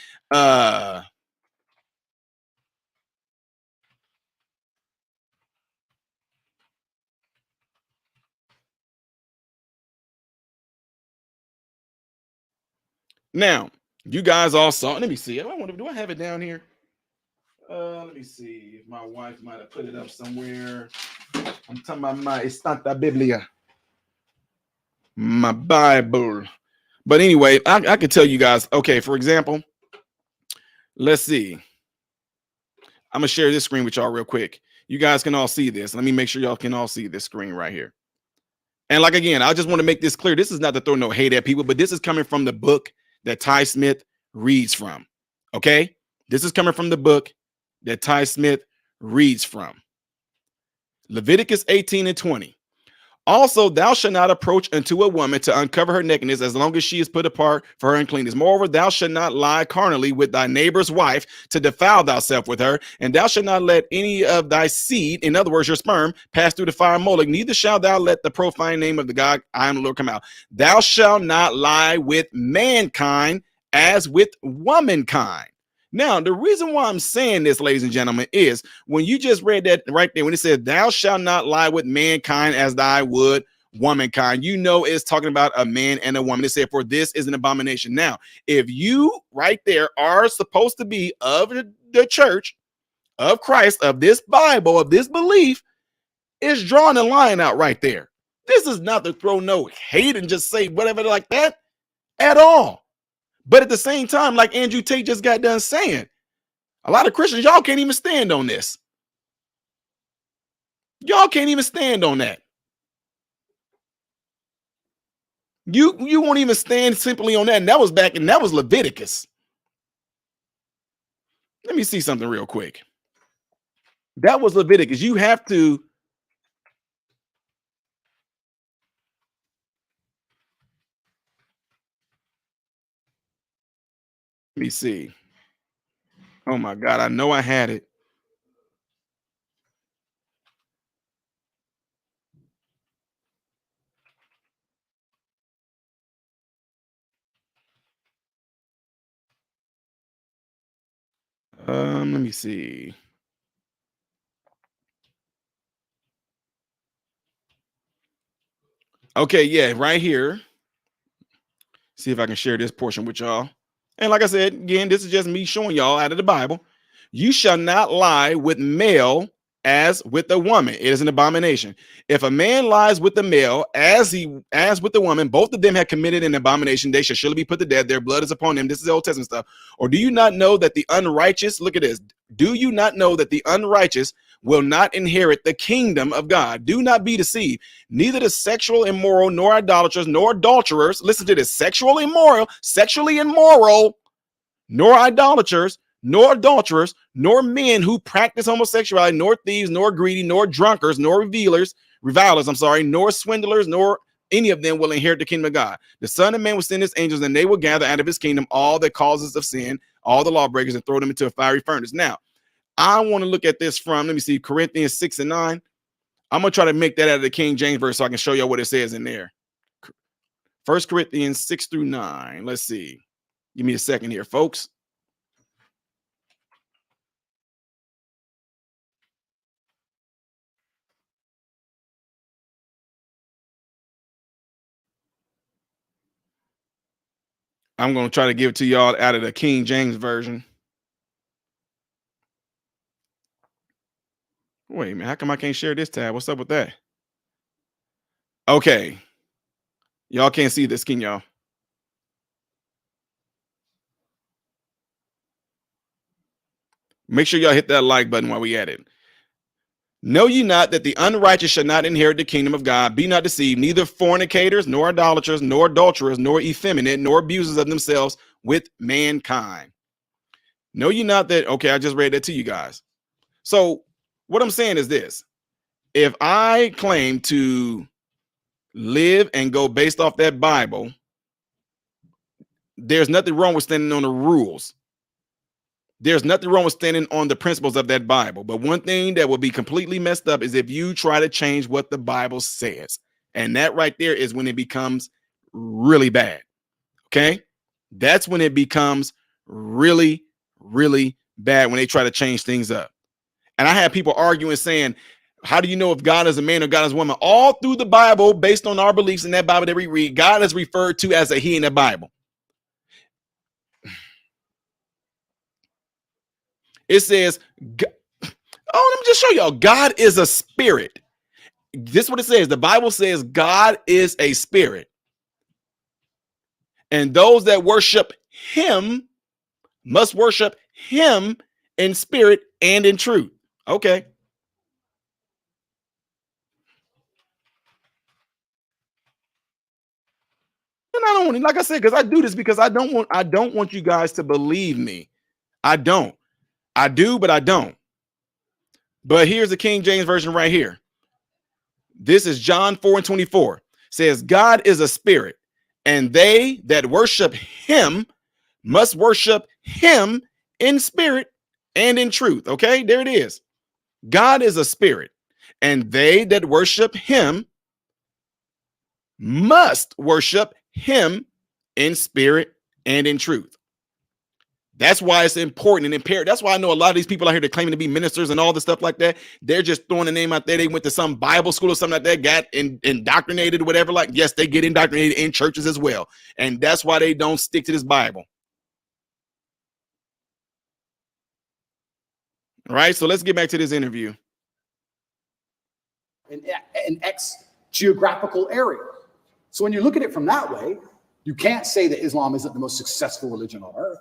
Now, you guys all saw, let me see. I wonder, do I have it down here? Let me see if my wife might have put it up somewhere. I'm talking about my Estanta Biblia, my Bible. But anyway, I can tell you guys, okay, for example, let's see. I'm going to share this screen with y'all real quick. You guys can all see this. Let me make sure y'all can all see this screen right here. And like, again, I just want to make this clear. This is not to throw no hate at people, but this is coming from the book that Ty Smith reads from. Okay? This is coming from the book that Ty Smith reads from. Leviticus 18:20. Also, thou shalt not approach unto a woman to uncover her nakedness as long as she is put apart for her uncleanness. Moreover, thou shalt not lie carnally with thy neighbor's wife to defile thyself with her, and thou shalt not let any of thy seed, in other words, your sperm, pass through the fire Moloch. Neither shalt thou let the profane name of the God, I am the Lord, come out. Thou shalt not lie with mankind as with womankind. Now, the reason why I'm saying this, ladies and gentlemen, is when you just read that right there, when it says, thou shalt not lie with mankind as thou would womankind, you know it's talking about a man and a woman. It said, for this is an abomination. Now, if you right there are supposed to be of the church of Christ, of this Bible, of this belief, it's drawing a line out right there. This is not to throw no hate and just say whatever like that at all. But at the same time, like Andrew Tate just got done saying, a lot of Christians, y'all can't even stand on this. Y'all can't even stand on that. You won't even stand simply on that. And that was back, and that was Leviticus. Let me see something real quick. That was Leviticus. You have to. Let me see. Oh my God, I know I had it. Let me see. Okay, yeah, right here. See if I can share this portion with y'all. And like I said, again, this is just me showing y'all out of the Bible. You shall not lie with male as with a woman. It is an abomination. If a man lies with the male as with the woman, both of them have committed an abomination. They shall surely be put to death. Their blood is upon them. This is the Old Testament stuff. Or do you not know that the unrighteous, look at this. Do you not know that the unrighteous will not inherit the kingdom of God? Do not be deceived. Neither the sexual immoral, nor idolaters, nor adulterers. Listen to this: sexually immoral, nor idolaters, nor adulterers, nor men who practice homosexuality, nor thieves, nor greedy, nor drunkards, nor revilers, nor swindlers, nor any of them will inherit the kingdom of God. The Son of Man will send his angels, and they will gather out of his kingdom all the causes of sin, all the lawbreakers, and throw them into a fiery furnace. Now, I want to look at this from, let me see, Corinthians 6:9. I'm going to try to make that out of the King James verse so I can show you what it says in there. 1 Corinthians 6-9. Let's see. Give me a second here, folks. I'm going to try to give it to y'all out of the King James version. Wait a minute, how come I can't share this tab? What's up with that? Okay. Y'all can't see this, can y'all? Make sure y'all hit that like button while we at it. Know ye not that the unrighteous shall not inherit the kingdom of God? Be not deceived, neither fornicators, nor idolaters, nor adulterers, nor effeminate, nor abusers of themselves with mankind. Know ye not that, okay, I just read that to you guys. So what I'm saying is this. If I claim to live and go based off that Bible, there's nothing wrong with standing on the rules. There's nothing wrong with standing on the principles of that Bible. But one thing that will be completely messed up is if you try to change what the Bible says. And that right there is when it becomes really bad. Okay? That's when it becomes really, really bad, when they try to change things up. And I have people arguing saying, how do you know if God is a man or God is a woman? All through the Bible, based on our beliefs in that Bible that we read, God is referred to as a he in the Bible. It says, let me just show y'all. God is a spirit. This is what it says. The Bible says God is a spirit. And those that worship him must worship him in spirit and in truth. Okay. And I don't want, like I said, because I do this because I don't want you guys to believe me. I don't. I do, but I don't. But here's the King James Version right here. This is John 4:24. Says, God is a spirit, and they that worship him must worship him in spirit and in truth. Okay, there it is. God is a spirit, and they that worship him must worship him in spirit and in truth. That's why it's important and imperative. That's why I know a lot of these people out here that claiming to be ministers and all the stuff like that. They're just throwing a name out there. They went to some Bible school or something like that, got indoctrinated or whatever. Like, yes, they get indoctrinated in churches as well. And that's why they don't stick to this Bible. All right, so let's get back to this interview. An X geographical area. So when you look at it from that way, you can't say that Islam isn't the most successful religion on earth.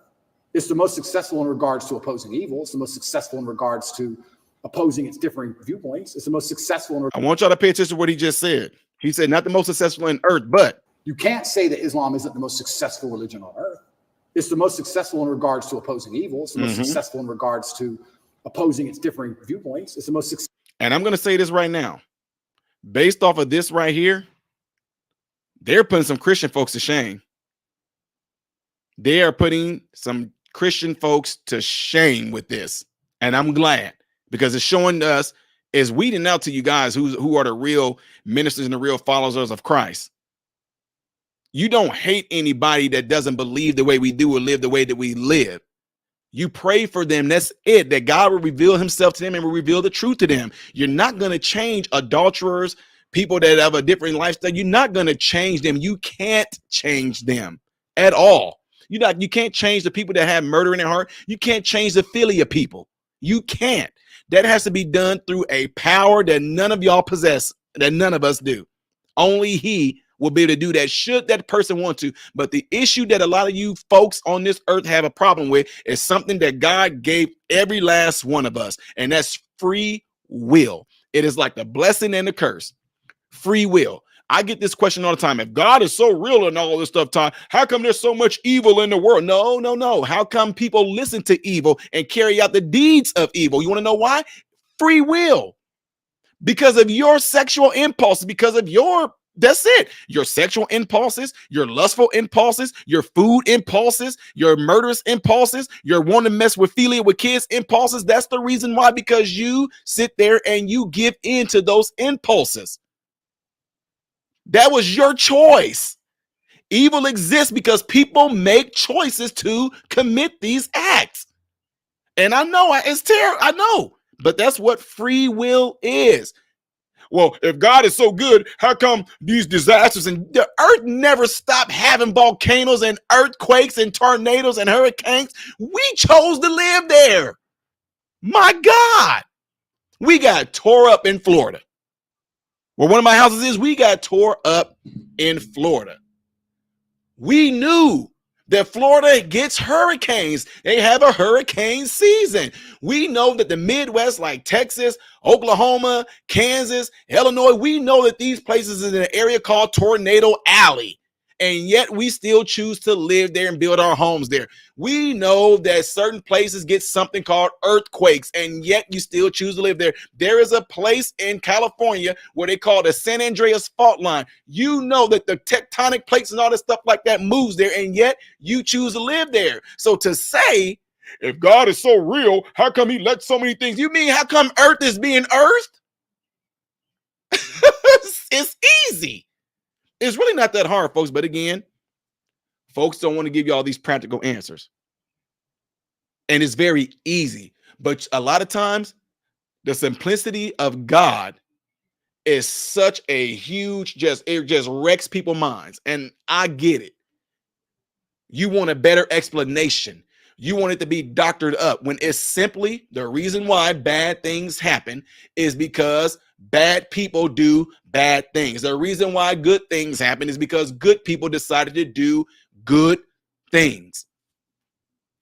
It's the most successful in regards to opposing evil. It's the most successful in regards to opposing its differing viewpoints. It's the most successful. I want y'all to pay attention to what he just said. He said not the most successful in earth, but you can't say that Islam isn't the most successful religion on earth. It's the most successful in regards to opposing evil. It's the most successful in regards to opposing its differing viewpoints. It's the most successful. And I'm going to say this right now. Based off of this right here, they're putting some Christian folks to shame. They are putting some Christian folks to shame with this. And I'm glad, because it's showing us, is weeding out to you guys who are the real ministers and the real followers of Christ. You don't hate anybody that doesn't believe the way we do or live the way that we live. You pray for them. That's it. That God will reveal himself to them and will reveal the truth to them. You're not going to change adulterers, people that have a different lifestyle. You're not going to change them. You can't change them at all. You can't change the people that have murder in their heart. You can't change the philia people. You can't. That has to be done through a power that none of y'all possess, that none of us do. Only he will be able to do that, should that person want to. But the issue that a lot of you folks on this earth have a problem with is something that God gave every last one of us, and that's free will. It is like the blessing and the curse. Free will. I get this question all the time. If God is so real and all this stuff, Todd, how come there's so much evil in the world? No. How come people listen to evil and carry out the deeds of evil? You want to know why? Free will. Because of your sexual impulses, because of that's it. Your sexual impulses, your lustful impulses, your food impulses, your murderous impulses, your want to mess with philia with kids impulses. That's the reason why, because you sit there and you give in to those impulses. That was your choice. Evil exists because people make choices to commit these acts. And I know it's terrible. I know, but that's what free will is. Well, if God is so good, how come these disasters and the earth never stopped having volcanoes and earthquakes and tornadoes and hurricanes? We chose to live there. My God, we got tore up in Florida. Where one of my houses is, we got tore up in Florida. We knew that Florida gets hurricanes. They have a hurricane season. We know that the Midwest, like Texas, Oklahoma, Kansas, Illinois, we know that these places is in an area called Tornado Alley. And yet we still choose to live there and build our homes there. We know that certain places get something called earthquakes, and yet you still choose to live there. There is a place in California where they call the San Andreas fault line. You know that the tectonic plates and all this stuff like that moves there, and yet you choose to live there. So to say, if God is so real, how come he let so many things? You mean how come earth is being earthed? It's easy. It's really not that hard, folks. But again, folks don't want to give you all these practical answers. And it's very easy. But a lot of times, the simplicity of God is such a huge, it just wrecks people's minds. And I get it. You want a better explanation. You want it to be doctored up when it's simply the reason why bad things happen is because bad people do bad things. The reason why good things happen is because good people decided to do good things.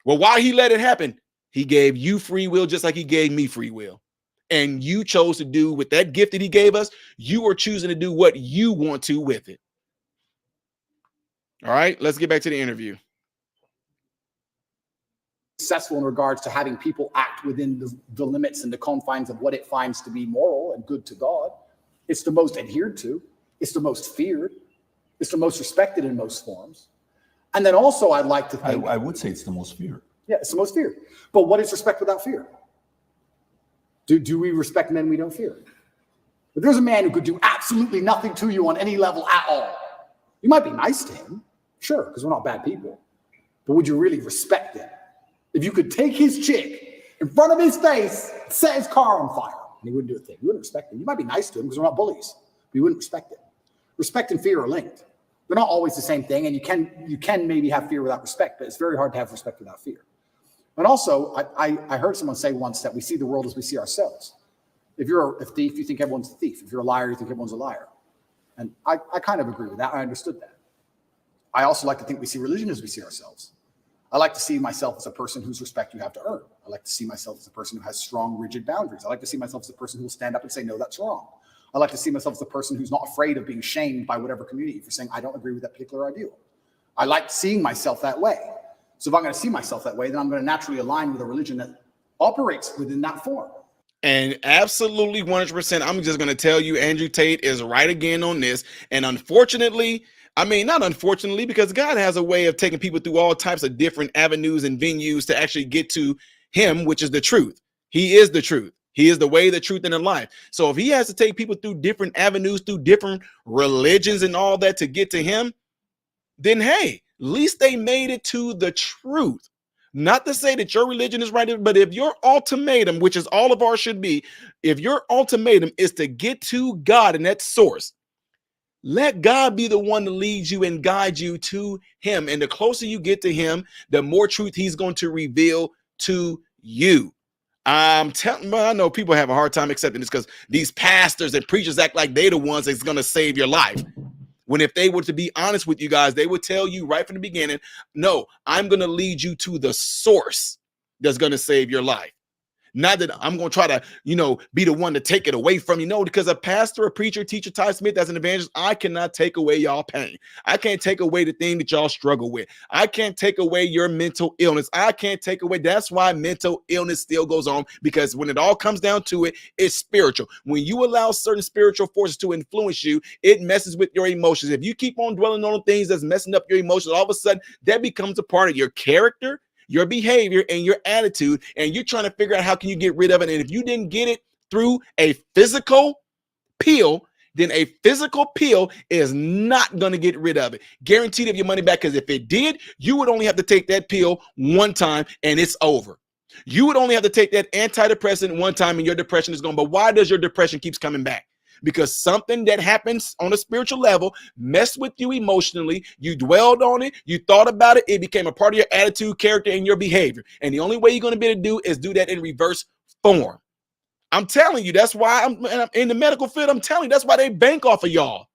Well, why he let it happen? He gave you free will just like he gave me free will. And you chose to do with that gift that he gave us. You are choosing to do what you want to with it. All right, let's get back to the interview. Successful in regards to having people act within the limits and the confines of what it finds to be moral and good to God. It's the most adhered to. It's the most feared. It's the most respected in most forms. And then also I'd like to think... I would say it's the most feared. Yeah, it's the most feared. But what is respect without fear? Do we respect men we don't fear? If there's a man who could do absolutely nothing to you on any level at all, you might be nice to him, sure, because we're not bad people. But would you really respect him? If you could take his chick in front of his face, set his car on fire, and he wouldn't do a thing. You wouldn't respect him. You might be nice to him because we're not bullies, but you wouldn't respect him. Respect and fear are linked. They're not always the same thing, and you can maybe have fear without respect, but it's very hard to have respect without fear. And also, I heard someone say once that we see the world as we see ourselves. If you're a thief, you think everyone's a thief. If you're a liar, you think everyone's a liar. And I kind of agree with that. I understood that. I also like to think we see religion as we see ourselves. I like to see myself as a person whose respect you have to earn. I like to see myself as a person who has strong, rigid boundaries. I like to see myself as a person who will stand up and say, no, that's wrong. I like to see myself as a person who's not afraid of being shamed by whatever community for saying, I don't agree with that particular ideal. I like seeing myself that way. So if I'm going to see myself that way, then I'm going to naturally align with a religion that operates within that form. And absolutely 100%, I'm just going to tell you, Andrew Tate is right again on this. And unfortunately, I mean, not unfortunately, because God has a way of taking people through all types of different avenues and venues to actually get to him, which is the truth. He is the truth. He is the way, the truth, and the life. So if he has to take people through different avenues, through different religions and all that to get to him, then hey, at least they made it to the truth. Not to say that your religion is right, but if your ultimatum, which is all of ours should be, if your ultimatum is to get to God and that source, let God be the one to lead you and guide you to him. And the closer you get to him, the more truth he's going to reveal to you. I'm telling you, I know people have a hard time accepting this because these pastors and preachers act like they're the ones that's going to save your life. When if they were to be honest with you guys, they would tell you right from the beginning, no, I'm going to lead you to the source that's going to save your life. Not that I'm going to try to, be the one to take it away from you. No, because a pastor, a preacher, teacher, Ty Smith, as an evangelist, I cannot take away y'all pain. I can't take away the thing that y'all struggle with. I can't take away your mental illness. I can't take away. That's why mental illness still goes on, because when it all comes down to it, it's spiritual. When you allow certain spiritual forces to influence you, it messes with your emotions. If you keep on dwelling on things that's messing up your emotions, all of a sudden that becomes a part of your character, your behavior, and your attitude, and you're trying to figure out how can you get rid of it. And if you didn't get it through a physical pill, then a physical pill is not going to get rid of it. Guaranteed of your money back, because if it did, you would only have to take that pill one time and it's over. You would only have to take that antidepressant one time and your depression is gone. But why does your depression keeps coming back? Because something that happens on a spiritual level messed with you emotionally. You dwelled on it. You thought about it. It became a part of your attitude, character, and your behavior. And the only way you're going to be able to do is do that in reverse form. I'm telling you, that's why I'm in the medical field. I'm telling you, that's why they bank off of y'all.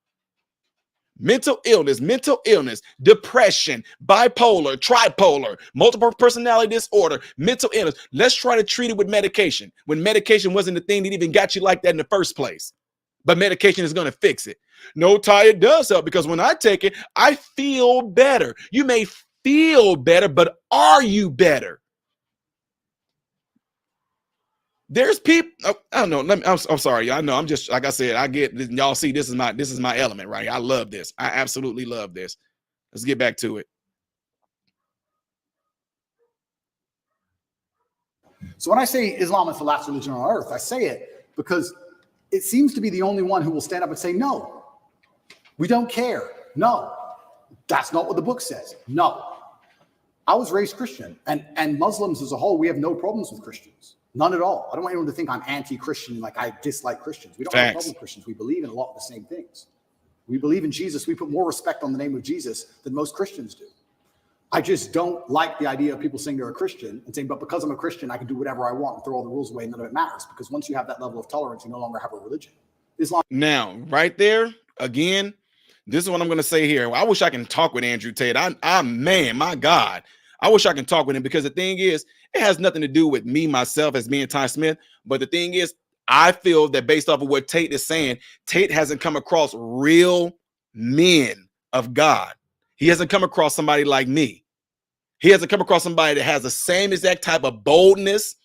Mental illness, depression, bipolar, tripolar, multiple personality disorder, mental illness. Let's try to treat it with medication when medication wasn't the thing that even got you like that in the first place. But medication is going to fix it. No, Ty, it does help, because when I take it, I feel better. You may feel better, but are you better? There's people. I don't know. I'm sorry. I know. I'm just, like I said, I get, y'all see, this is my element, right? I love this. I absolutely love this. Let's get back to it. So when I say Islam is the last religion on earth, I say it because it seems to be the only one who will stand up and say, no, we don't care. No, that's not what the book says. No. I was raised Christian, and Muslims as a whole, we have no problems with Christians. None at all. I don't want anyone to think I'm anti-Christian, like I dislike Christians. We don't have a problem with Christians. We believe in a lot of the same things. We believe in Jesus. We put more respect on the name of Jesus than most Christians do. I just don't like the idea of people saying they're a Christian and saying, but because I'm a Christian, I can do whatever I want and throw all the rules away and none of it matters. Because once you have that level of tolerance, you no longer have a religion. Islam. Now, right there, again, this is what I'm going to say here. I wish I can talk with Andrew Tate. Man, my God. I wish I can talk with him, because the thing is, it has nothing to do with me, myself, as being Ty Smith. But the thing is, I feel that based off of what Tate is saying, Tate hasn't come across real men of God. He hasn't come across somebody like me. He hasn't come across somebody that has the same exact type of boldness,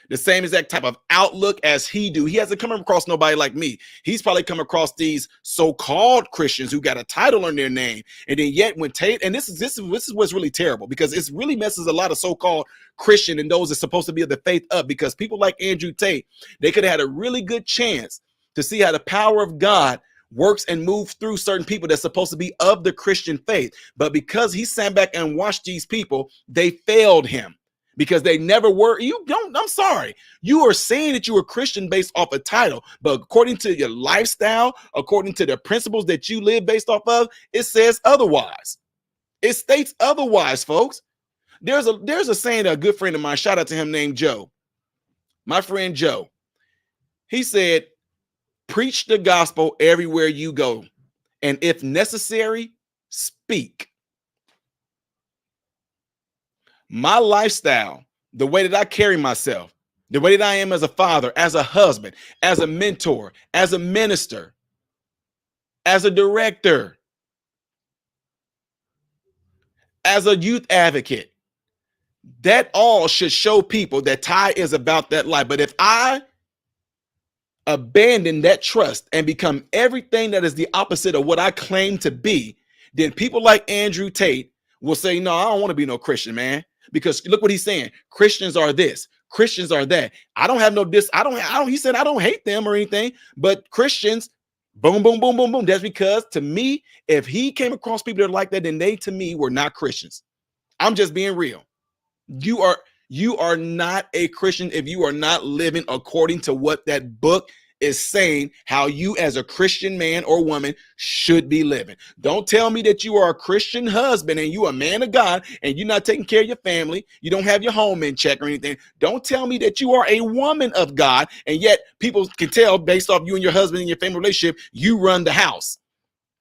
the same exact type of outlook as he do. He hasn't come across nobody like me. He's probably come across these so-called Christians who got a title on their name. And then yet when Tate, and this is what's really terrible, because it really messes a lot of so-called Christian and those that's supposed to be of the faith up, because people like Andrew Tate, they could have had a really good chance to see how the power of God works and moves through certain people that's supposed to be of the Christian faith. But because he sat back and watched these people, they failed him. Because they never were. I'm sorry. You are saying that you were Christian based off a title, but according to your lifestyle, according to the principles that you live based off of, it says otherwise. It states otherwise, folks. There's a saying, a good friend of mine, shout out to him, named Joe. My friend Joe. He said, preach the gospel everywhere you go, and if necessary, speak. My lifestyle, the way that I carry myself, the way that I am as a father, as a husband, as a mentor, as a minister, as a director, as a youth advocate, that all should show people that Ty is about that life. But if I abandon that trust and become everything that is the opposite of what I claim to be, then people like Andrew Tate will say, no, I don't want to be no Christian, man. Because look what he's saying. Christians are this. Christians are that. I don't have no this. He said, I don't hate them or anything, but Christians, boom, boom, boom, boom, boom. That's because to me, if he came across people that are like that, then they to me were not Christians. I'm just being real. You are not a Christian if you are not living according to what that book is saying, how you as a Christian man or woman should be living. Don't tell me that you are a Christian husband and you a man of God and you're not taking care of your family. You don't have your home in check or anything. Don't tell me that you are a woman of God and yet people can tell based off you and your husband and your family relationship, you run the house.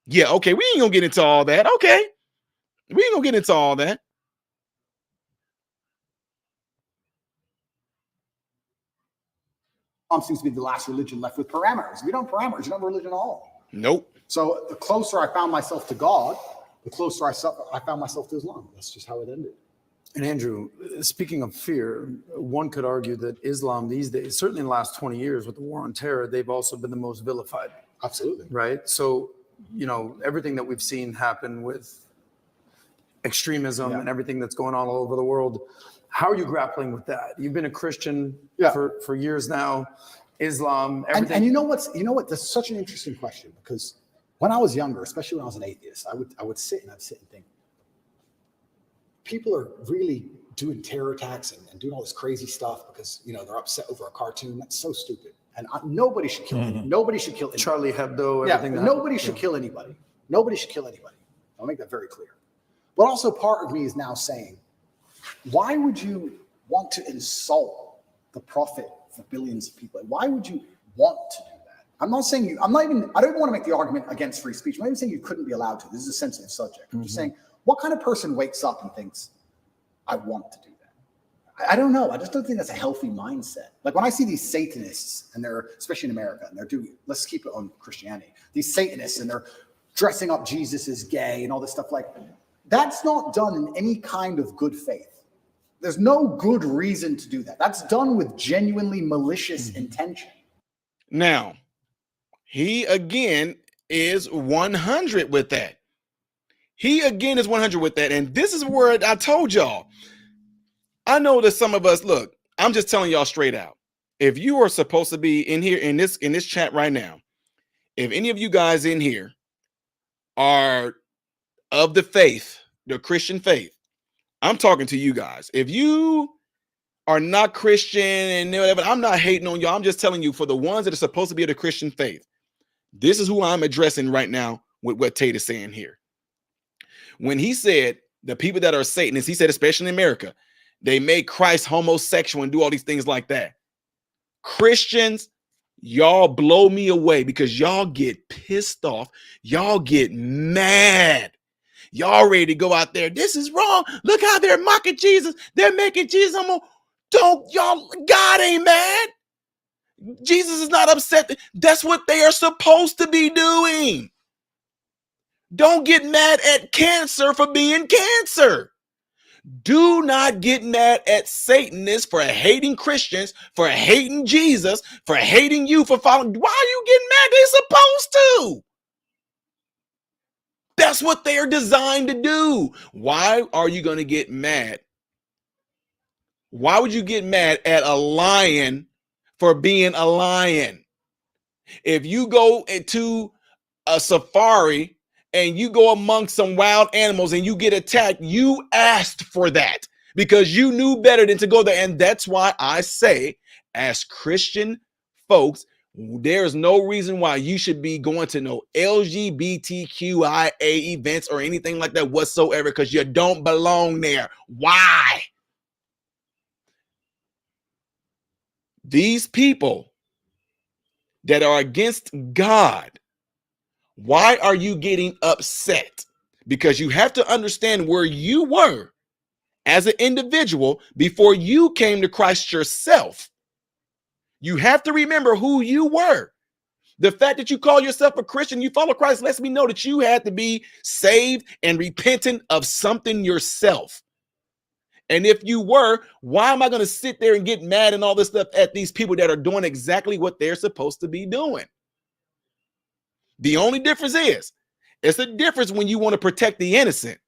Yeah, okay, we ain't gonna get into all that. Okay, we ain't gonna get into all that. Seems to be the last religion left with parameters. If you don't have parameters, you don't have a religion at all. Nope. So the closer I found myself to God, the closer I found myself to Islam. That's just how it ended. And Andrew, speaking of fear, one could argue that Islam these days, certainly in the last 20 years with the war on terror, they've also been the most vilified. Absolutely. Right? So, everything that we've seen happen with extremism and everything that's going on all over the world, how are you grappling with that? You've been a Christian for years now. Islam, everything. And you know what? That's such an interesting question, because when I was younger, especially when I was an atheist, I would sit and think, people are really doing terror attacks and doing all this crazy stuff because they're upset over a cartoon. That's so stupid. And nobody should kill anybody. Nobody should kill anybody. Charlie Hebdo, everything. Nobody should kill anybody. Nobody should kill anybody. I'll make that very clear. But also part of me is now saying, why would you want to insult the prophet for billions of people. Why would you want to do that? I'm not saying I don't even want to make the argument against free speech. I'm not even saying you couldn't be allowed to. This is a sensitive subject. I'm just saying, what kind of person wakes up and thinks, I want to do that? I don't know. I just don't think that's a healthy mindset. Like when I see these Satanists, and they're, especially in America, and they're doing, let's keep it on Christianity, these Satanists, and they're dressing up Jesus as gay and all this stuff, like that's not done in any kind of good faith. There's no good reason to do that. That's done with genuinely malicious intention. Now, he again is 100 with that. He again is 100 with that. And this is where I told y'all, I know that some of us, look, I'm just telling y'all straight out. If you are supposed to be in here in this chat right now, if any of you guys in here are of the faith, the Christian faith, I'm talking to you guys. If you are not Christian and whatever, I'm not hating on y'all. I'm just telling you, for the ones that are supposed to be of the Christian faith, this is who I'm addressing right now with what Tate is saying here. When he said the people that are Satanists, he said, especially in America, they make Christ homosexual and do all these things like that. Christians, y'all blow me away because y'all get pissed off. Y'all get mad. Y'all ready to go out there. This is wrong. Look how they're mocking Jesus. They're making Jesus homo. Don't y'all, God ain't mad. Jesus is not upset. That's what they are supposed to be doing. Don't get mad at cancer for being cancer. Do not get mad at Satanists for hating Christians, for hating Jesus, for hating you, for following. Why are you getting mad? They're supposed to. That's what they are designed to do. Why are you going to get mad? Why would you get mad at a lion for being a lion? If you go into a safari and you go among some wild animals and you get attacked, you asked for that because you knew better than to go there. And that's why I say, as Christian folks, there's no reason why you should be going to no LGBTQIA events or anything like that whatsoever, because you don't belong there. Why? These people that are against God, why are you getting upset? Because you have to understand where you were as an individual before you came to Christ yourself. You have to remember who you were. The fact that you call yourself a Christian, you follow Christ, lets me know that you had to be saved and repentant of something yourself. And if you were, why am I going to sit there and get mad and all this stuff at these people that are doing exactly what they're supposed to be doing? The only difference is, it's a difference when you want to protect the innocent.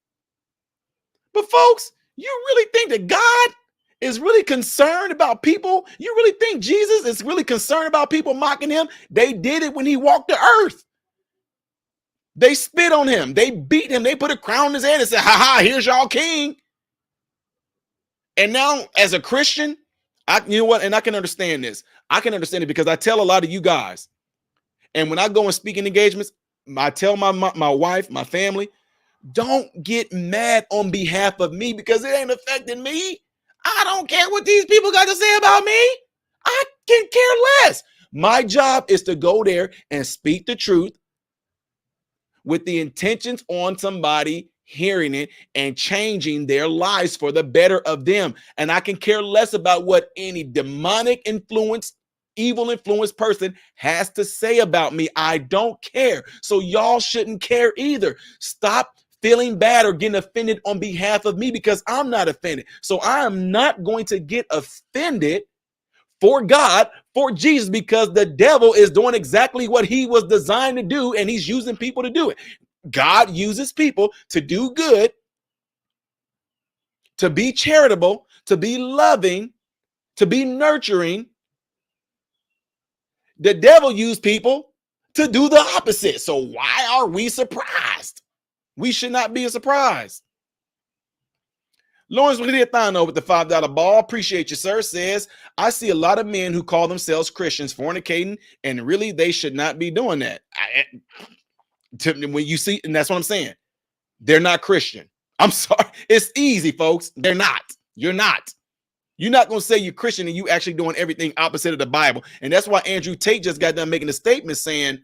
But folks, you really think that God is really concerned about people? You really think Jesus is really concerned about people mocking him? They did it when he walked the earth. They spit on him. They beat him. They put a crown on his head and said, ha ha, here's y'all king. And now as a Christian, you know what? And I can understand this. I can understand it because I tell a lot of you guys, and when I go and speak in engagements, I tell my wife, my family, don't get mad on behalf of me because it ain't affecting me. I don't care what these people got to say about me. I can care less. My job is to go there and speak the truth with the intentions on somebody hearing it and changing their lives for the better of them. And I can care less about what any demonic influence, evil influence person has to say about me. I don't care. So y'all shouldn't care either. Stop feeling bad or getting offended on behalf of me because I'm not offended. So I am not going to get offended for God, for Jesus, because the devil is doing exactly what he was designed to do, and he's using people to do it. God uses people to do good, to be charitable, to be loving, to be nurturing. The devil used people to do the opposite. So why are we surprised? We should not be surprised. Lawrence Wikidiathano with the $5 ball. Appreciate you, sir. Says, I see a lot of men who call themselves Christians fornicating, and really they should not be doing that. When you see, and that's what I'm saying. They're not Christian. I'm sorry. It's easy, folks. They're not. You're not. You're not going to say you're Christian and you actually doing everything opposite of the Bible. And that's why Andrew Tate just got done making a statement saying,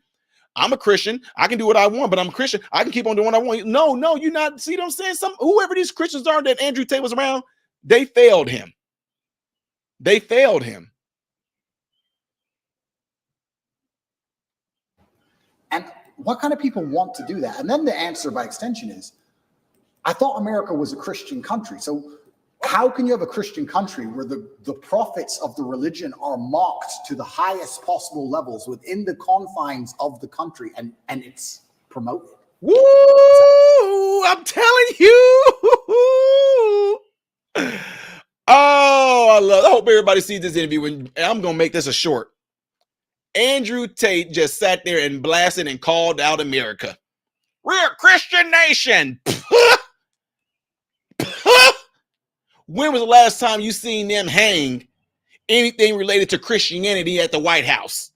I'm a Christian. I can do what I want, but I'm a Christian. I can keep on doing what I want. No, you're not. See what I'm saying? Whoever these Christians are that Andrew Tate was around, they failed him. They failed him. And what kind of people want to do that? And then the answer by extension is, I thought America was a Christian country. So how can you have a Christian country where the prophets of the religion are mocked to the highest possible levels within the confines of the country, and it's promoted? Woo! I'm telling you. I hope everybody sees this interview, and I'm going to make this a short. Andrew Tate just sat there and blasted and called out America. We're a Christian nation. When was the last time you seen them hang anything related to Christianity at the White House?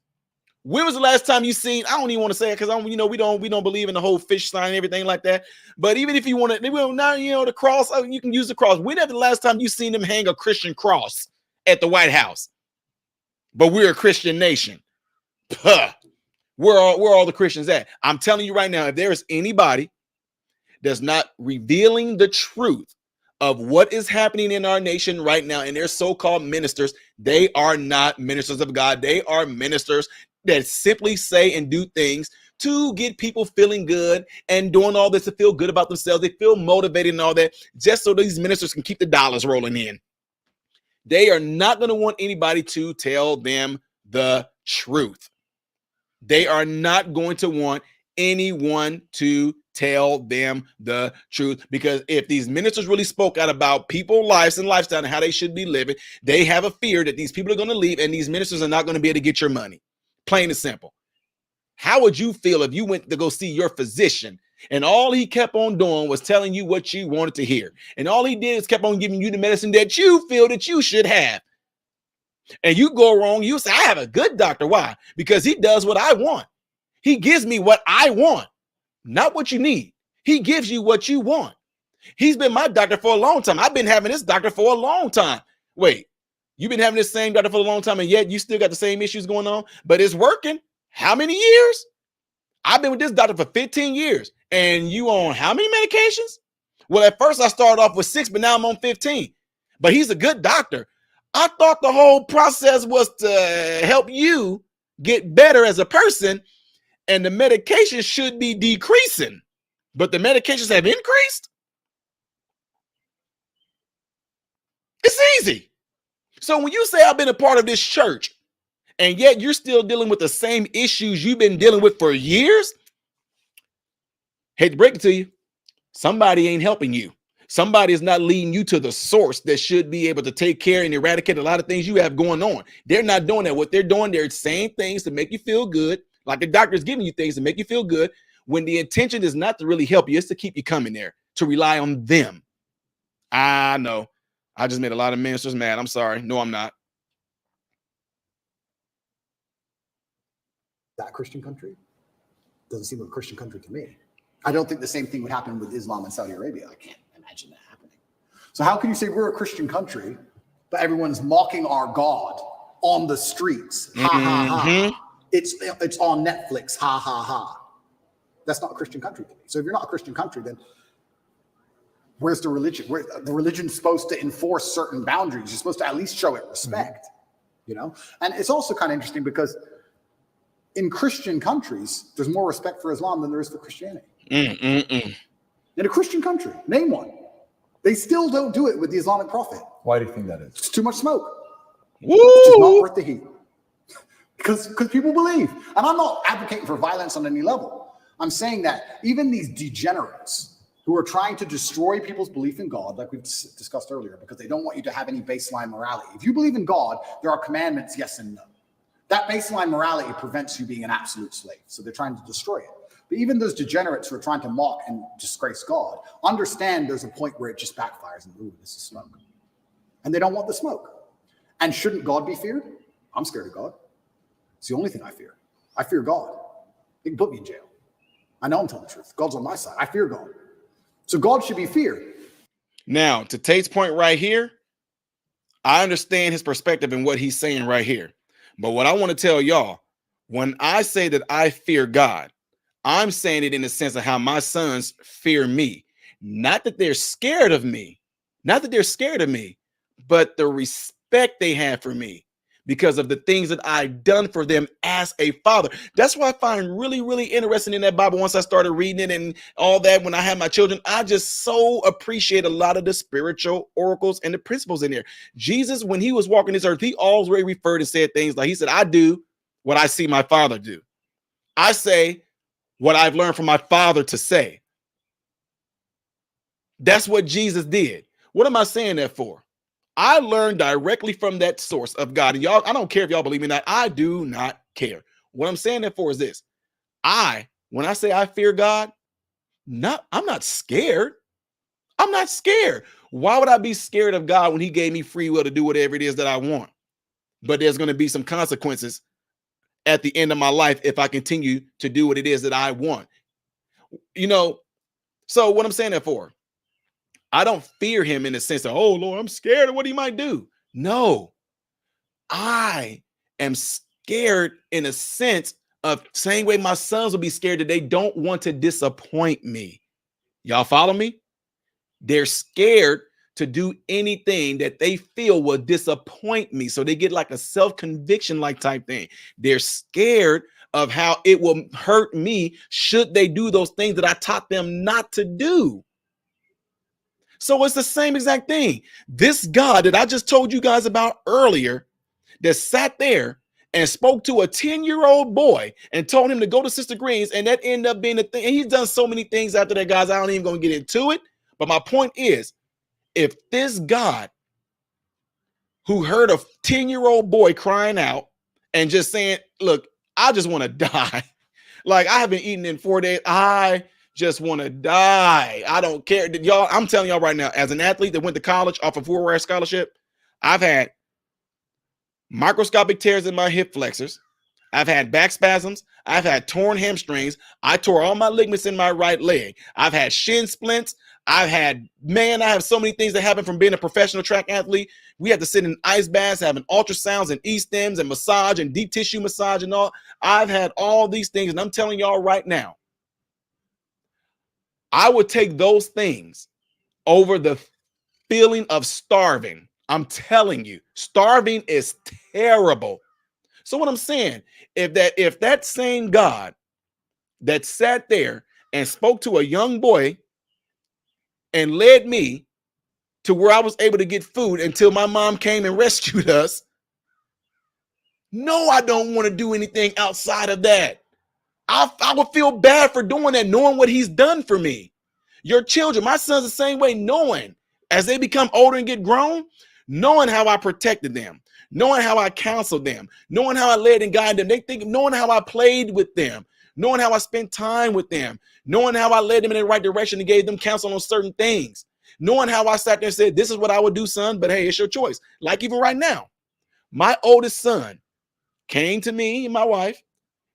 When was the last time you seen? I don't even want to say it because we don't believe in the whole fish sign and everything like that. But even if you want to, now the cross, you can use the cross. When was the last time you seen them hang a Christian cross at the White House? But we're a Christian nation. Where are all the Christians at? I'm telling you right now, if there is anybody that's not revealing the truth of what is happening in our nation right now, and their so-called ministers, they are not ministers of God. They are ministers that simply say and do things to get people feeling good and doing all this to feel good about themselves. They feel motivated and all that just so these ministers can keep the dollars rolling in. They are not going to want anybody to tell them the truth. They are not going to want anyone to tell them the truth, because if these ministers really spoke out about people's lives and lifestyle and how they should be living, they have a fear that these people are going to leave and these ministers are not going to be able to get your money. Plain and simple. How would you feel if you went to go see your physician and all he kept on doing was telling you what you wanted to hear, and all he did is kept on giving you the medicine that you feel that you should have, and you go wrong? You say, I have a good doctor. Why? Because he does what I want. He gives me what I want, not what you need. He gives you what you want. He's been my doctor for a long time. I've been having this doctor for a long time. Wait, you've been having this same doctor for a long time, and yet you still got the same issues going on, but it's working. How many years? I've been with this doctor for 15 years. And you on how many medications? Well, at first I started off with 6, but now I'm on 15. But he's a good doctor. I thought the whole process was to help you get better as a person, and the medication should be decreasing, but the medications have increased. It's easy. So when you say I've been a part of this church, and yet you're still dealing with the same issues you've been dealing with for years, hate to break it to you, somebody ain't helping you. Somebody is not leading you to the source that should be able to take care and eradicate a lot of things you have going on. They're not doing that. What they're doing, they're saying things to make you feel good, like the doctor's giving you things to make you feel good, when the intention is not to really help you. It's to keep you coming there, to rely on them. I know. I just made a lot of ministers mad. I'm sorry. No, I'm not. That Christian country doesn't seem like a Christian country to me. I don't think the same thing would happen with Islam in Saudi Arabia. I can't imagine that happening. So how can you say we're a Christian country, but everyone's mocking our God on the streets? Ha ha ha. It's on Netflix. Ha ha ha. That's not a Christian country to me. So if you're not a Christian country, then where's the religion? Where the religion's supposed to enforce certain boundaries. You're supposed to at least show it respect, you know? And it's also kind of interesting because in Christian countries, there's more respect for Islam than there is for Christianity. In a Christian country, name one. They still don't do it with the Islamic Prophet. Why do you think that is? It's too much smoke. Woo! It's just not worth the heat. Because people believe. And I'm not advocating for violence on any level. I'm saying that even these degenerates who are trying to destroy people's belief in God, like we've discussed earlier, because they don't want you to have any baseline morality. If you believe in God, there are commandments, yes and no. That baseline morality prevents you being an absolute slave. So they're trying to destroy it. But even those degenerates who are trying to mock and disgrace God understand there's a point where it just backfires and, ooh, this is smoke. And they don't want the smoke. And shouldn't God be feared? I'm scared of God. It's the only thing I fear. I fear God. He can put me in jail. I know I'm telling the truth. God's on my side. I fear God. So God should be feared. Now, to Tate's point right here, I understand his perspective and what he's saying right here. But what I want to tell y'all, when I say that I fear God, I'm saying it in the sense of how my sons fear me. Not that they're scared of me, not that they're scared of me, but the respect they have for me because of the things that I've done for them as a father. That's what I find really, really interesting in that Bible. Once I started reading it and all that, when I had my children, I just so appreciate a lot of the spiritual oracles and the principles in there. Jesus, when he was walking this earth, he always referred and said things like, he said, I do what I see my father do. I say what I've learned from my father to say. That's what Jesus did. What am I saying that for? I learned directly from that source of God. And y'all, I don't care if y'all believe me or not. I do not care. What I'm saying that for is this. When I say I fear God, I'm not scared. I'm not scared. Why would I be scared of God when he gave me free will to do whatever it is that I want? But there's going to be some consequences at the end of my life if I continue to do what it is that I want. So what I'm saying that for, I don't fear him in the sense of, oh, Lord, I'm scared of what he might do. No, I am scared in a sense of same way my sons will be scared that they don't want to disappoint me. Y'all follow me? They're scared to do anything that they feel will disappoint me. So they get like a self-conviction like type thing. They're scared of how it will hurt me should they do those things that I taught them not to do. So it's the same exact thing. This God that I just told you guys about earlier that sat there and spoke to a 10-year-old boy and told him to go to Sister Green's, and that ended up being a thing. And he's done so many things after that, guys. I don't even going to get into it. But my point is, if this God who heard a 10-year-old boy crying out and just saying, look, I just want to die. Like, I haven't eaten in 4 days. I just want to die. I don't care. Y'all, I'm telling y'all right now, as an athlete that went to college off a 4-year scholarship, I've had microscopic tears in my hip flexors. I've had back spasms. I've had torn hamstrings. I tore all my ligaments in my right leg. I've had shin splints. I have so many things that happen from being a professional track athlete. We have to sit in ice baths, having ultrasounds and e-stems and massage and deep tissue massage and all. I've had all these things, and I'm telling y'all right now, I would take those things over the feeling of starving. I'm telling you, starving is terrible. So what I'm saying, if that same God that sat there and spoke to a young boy and led me to where I was able to get food until my mom came and rescued us, no, I don't want to do anything outside of that. I would feel bad for doing that, knowing what he's done for me. Your children, my sons, the same way, knowing as they become older and get grown, knowing how I protected them, knowing how I counseled them, knowing how I led and guided them. Knowing how I played with them, knowing how I spent time with them, knowing how I led them in the right direction and gave them counsel on certain things, knowing how I sat there and said, this is what I would do, son, but hey, it's your choice. Like even right now, my oldest son came to me and my wife.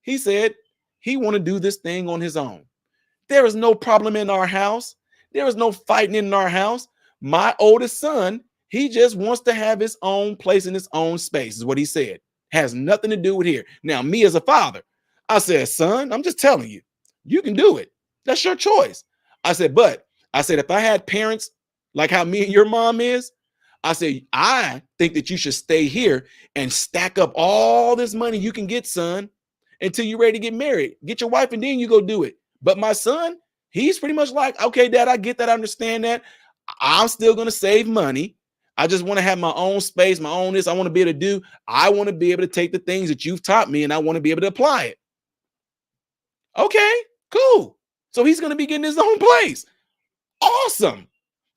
He said he want to do this thing on his own. There is no problem in our house. There is no fighting in our house. My oldest son, he just wants to have his own place in his own space, is what he said. Has nothing to do with here. Now, me as a father, I said, son, I'm just telling you, you can do it. That's your choice. I said, if I had parents like how me and your mom is, I said, I think that you should stay here and stack up all this money you can get, son, until you're ready to get married. Get your wife and then you go do it. But my son, he's pretty much like, okay, Dad, I get that. I understand that. I'm still going to save money. I just want to have my own space, my own this. I want to be able to do. I want to be able to take the things that you've taught me and I want to be able to apply it. Okay, cool. So he's going to be getting his own place. Awesome.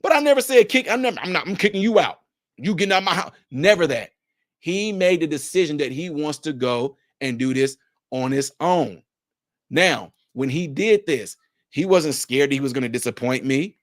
But I never said kick. I'm kicking you out. You getting out of my house. Never that. He made the decision that he wants to go and do this on his own. Now, when he did this, he wasn't scared that he was going to disappoint me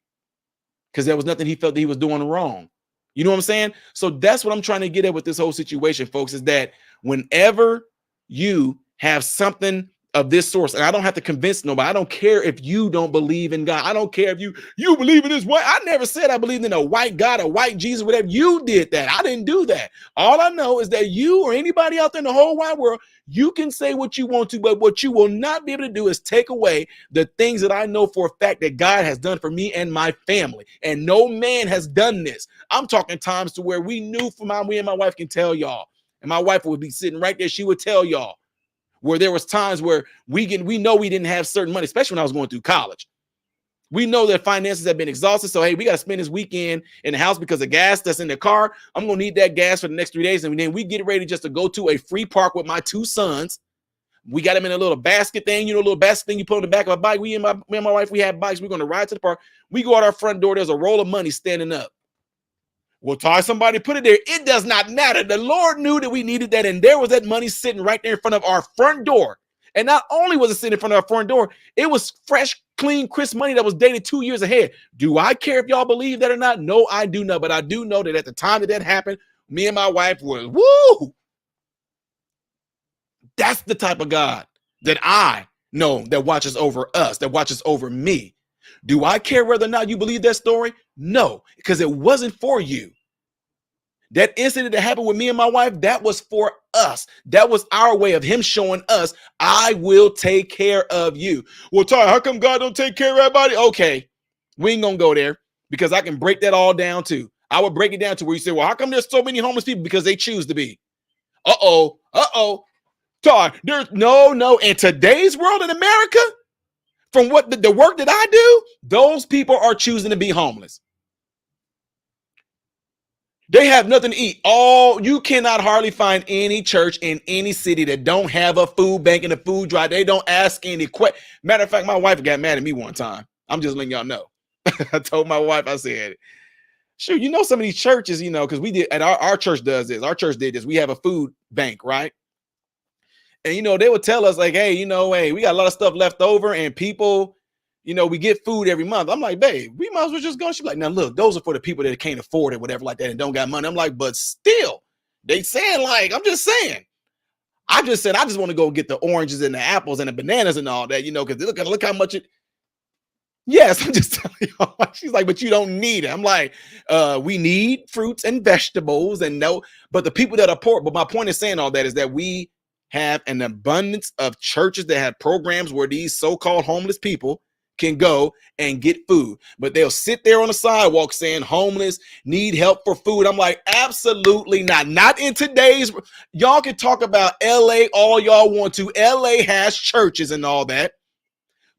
because there was nothing he felt that he was doing wrong. You know what I'm saying? So that's what I'm trying to get at with this whole situation, folks, is that whenever you have something of this source, and I don't have to convince nobody. I don't care if you don't believe in God. I don't care if you believe in this white. I never said I believed in a white God, a white Jesus, whatever. You did that. I didn't do that. All I know is that you or anybody out there in the whole wide world, you can say what you want to, but what you will not be able to do is take away the things that I know for a fact that God has done for me and my family. And no man has done this. I'm talking times to where we knew me and my wife can tell y'all, and my wife would be sitting right there. She would tell y'all, where there was times where we know we didn't have certain money, especially when I was going through college. We know that finances have been exhausted. So, hey, we got to spend this weekend in the house because of gas that's in the car. I'm going to need that gas for the next 3 days. And then we get ready just to go to a free park with my 2 sons. We got them in a little basket thing, a little basket thing you put on the back of a bike. Me and my wife, we have bikes. We're going to ride to the park. We go out our front door. There's a roll of money standing up. Well, somebody put it there. It does not matter. The Lord knew that we needed that. And there was that money sitting right there in front of our front door. And not only was it sitting in front of our front door, it was fresh, clean, crisp money that was dated 2 years ahead. Do I care if y'all believe that or not? No, I do not. But I do know that at the time that happened, me and my wife was, woo! That's the type of God that I know that watches over us, that watches over me. Do I care whether or not you believe that story? No, because it wasn't for you. That incident that happened with me and my wife, that was for us. That was our way of him showing us, I will take care of you. Well, Ty, how come God don't take care of everybody? Okay, we ain't gonna go there because I can break that all down too. I would break it down to where you say, well, how come there's so many homeless people? Because they choose to be. Ty, there's no. In today's world in America, from what the work that I do, those people are choosing to be homeless. They have nothing to eat. You cannot hardly find any church in any city that don't have a food bank and a food drive. They don't ask any questions. Matter of fact, my wife got mad at me one time. I'm just letting y'all know. I told my wife, I said, shoot, some of these churches, because we did, and our church does this. Our church did this. We have a food bank, right? And, they would tell us like, hey, hey, we got a lot of stuff left over and people, we get food every month. I'm like, babe, we might as well just go. She's like, now look, those are for the people that can't afford it, whatever like that, and don't got money. I'm like, but still, they saying like, I'm just saying. I just said, I just want to go get the oranges and the apples and the bananas and all that, because look how much it. Yes, I'm just telling you. She's like, but you don't need it. I'm like, we need fruits and vegetables but the people that are poor. But my point is saying all that is that we have an abundance of churches that have programs where these so-called homeless people can go and get food, but they'll sit there on the sidewalk saying homeless need help for food. I'm like, absolutely not in today's. Y'all can talk about LA all y'all want to. LA has churches and all that.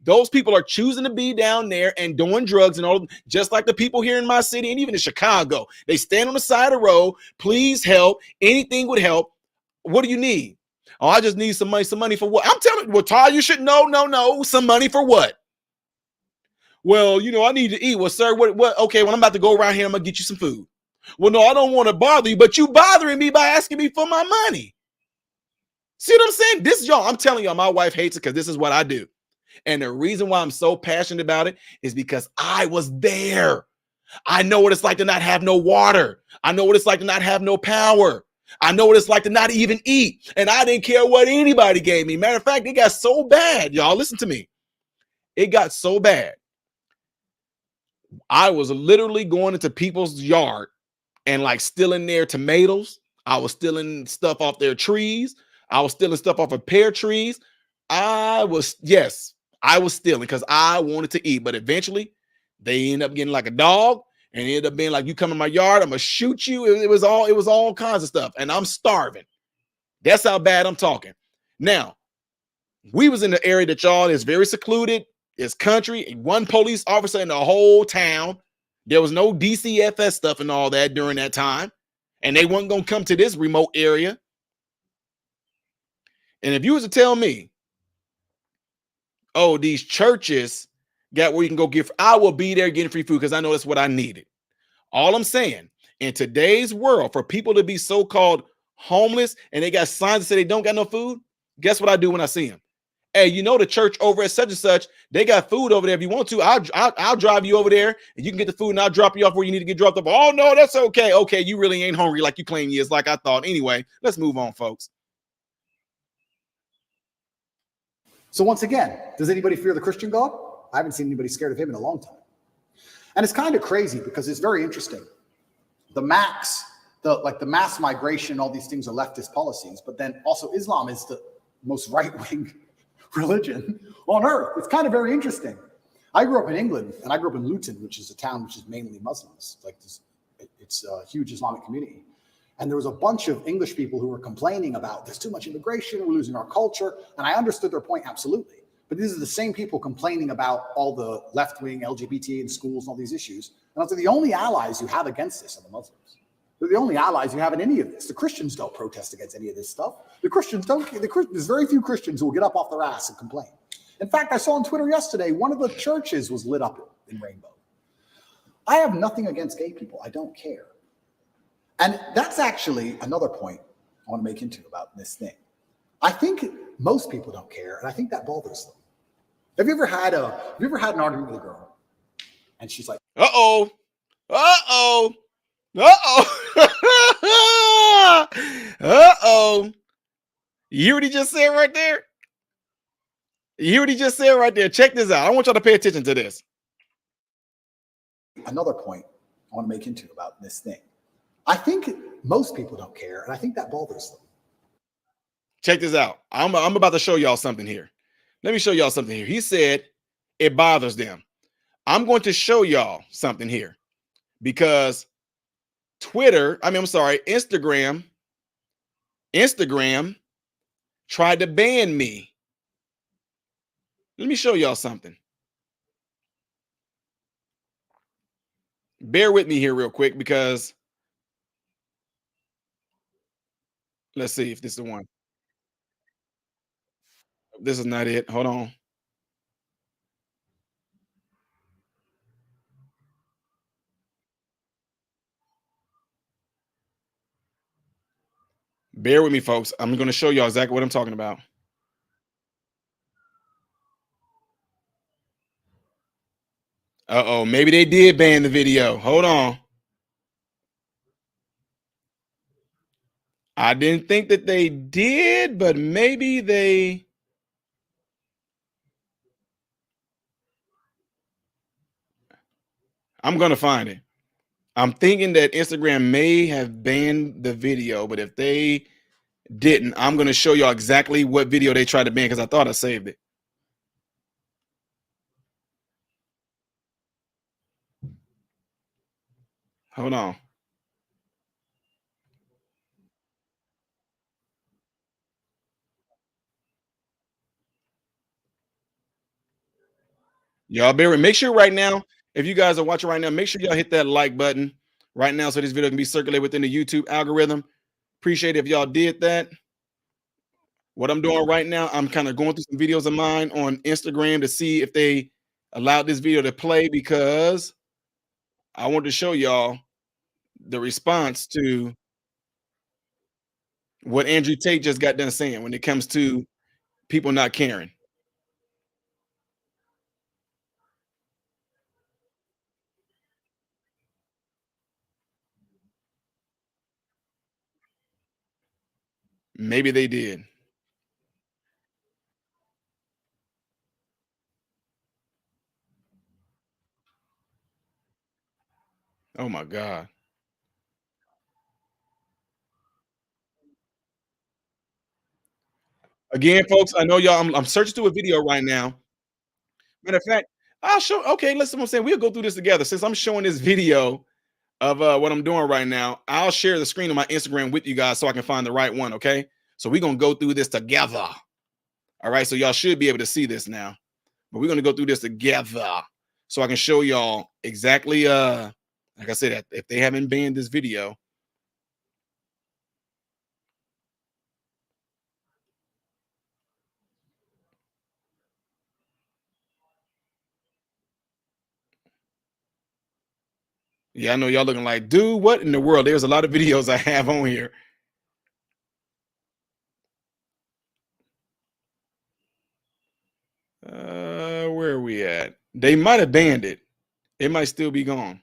Those people are choosing to be down there and doing drugs and all, just like the people here in my city and even in Chicago. They stand on the side of the road. Please help. Anything would help. What do you need? Oh, I just need some money for what? I'm telling you, well, Ty, you should know. Some money for what? Well, I need to eat. Well, sir, what? Okay, well, I'm about to go around here. I'm going to get you some food. Well, no, I don't want to bother you, but you bothering me by asking me for my money. See what I'm saying? This is y'all. I'm telling y'all, my wife hates it because this is what I do. And the reason why I'm so passionate about it is because I was there. I know what it's like to not have no water. I know what it's like to not have no power. I know what it's like to not even eat. And I didn't care what anybody gave me. Matter of fact, it got so bad. Y'all listen to me. It got so bad. I was literally going into people's yard and like stealing their tomatoes. I was stealing stuff off their trees. I was stealing stuff off of pear trees. I was stealing because I wanted to eat. But eventually they ended up getting like a dog and it ended up being like, you come in my yard, I'm going to shoot you. It was all kinds of stuff. And I'm starving. That's how bad I'm talking. Now, we was in the area that y'all is very secluded. It's country, one police officer in the whole town. There was no DCFS stuff and all that during that time. And they weren't going to come to this remote area. And if you was to tell me, oh, these churches got where you can go get, I will be there getting free food because I know that's what I needed. All I'm saying, in today's world, for people to be so-called homeless and they got signs that say they don't got no food, guess what I do when I see them? Hey, the church over at such and such, they got food over there. If you want to, I'll drive you over there and you can get the food and I'll drop you off where you need to get dropped off. Oh, no, that's okay. Okay, you really ain't hungry like you claim you is, like I thought. Anyway, let's move on, folks. So once again, does anybody fear the Christian God? I haven't seen anybody scared of him in a long time. And it's kind of crazy because it's very interesting. The mass migration, all these things are leftist policies, but then also Islam is the most right-wing religion on earth. It's kind of very interesting. I grew up in England, and I grew up in Luton, which is a town which is mainly Muslims. It's a huge Islamic community. And there was a bunch of English people who were complaining about there's too much immigration, we're losing our culture. And I understood their point absolutely. But these are the same people complaining about all the left-wing LGBT in schools and all these issues. And I was like, the only allies you have against this are the Muslims. They're the only allies you have in any of this. The Christians don't protest against any of this stuff. The Christians don't. There's very few Christians who will get up off their ass and complain. In fact, I saw on Twitter yesterday, one of the churches was lit up in rainbow. I have nothing against gay people. I don't care. And that's actually another point I want to make into about this thing. I think most people don't care, and I think that bothers them. Have you ever had an argument with a girl, and she's like, "Uh-oh, uh-oh, uh-oh, uh-oh." You hear what he just said right there? You hear what he just said right there? Check this out. I want y'all to pay attention to this. Another point I want to make into about this thing. I think most people don't care, and I think that bothers them. Check this out. I'm about to show y'all something here. Let me show y'all something here. He said it bothers them. I'm going to show y'all something here because Instagram tried to ban me. Let me show y'all something. Bear with me here real quick because let's see if this is the one. This is not it. Hold on. Bear with me, folks. I'm going to show y'all exactly what I'm talking about. Uh-oh, maybe they did ban the video. Hold on. I didn't think that they did, but maybe they... I'm going to find it. I'm thinking that Instagram may have banned the video, but if they didn't, I'm going to show y'all exactly what video they tried to ban because I thought I saved it. Hold on. Y'all bear with me. Make sure right now, if you guys are watching right now, make sure y'all hit that like button right now so this video can be circulated within the YouTube algorithm. Appreciate it if y'all did that. What I'm doing right now, I'm kind of going through some videos of mine on Instagram to see if they allowed this video to play because I want to show y'all the response to what Andrew Tate just got done saying when it comes to people not caring. Maybe they did. Oh my God. Again, folks, I know y'all, I'm searching through a video right now. Matter of fact, I'll show, okay, listen, I'm saying we'll go through this together. Since I'm showing this video of what I'm doing right now, I'll share the screen on my Instagram with you guys so I can find the right one, okay? So we're going to go through this together. All right, so y'all should be able to see this now. But we're going to go through this together so I can show y'all exactly, like I said, if they haven't banned this video. Yeah, I know y'all looking like, dude, what in the world? There's a lot of videos I have on here. Where are we at? They might have banned it. It might still be gone.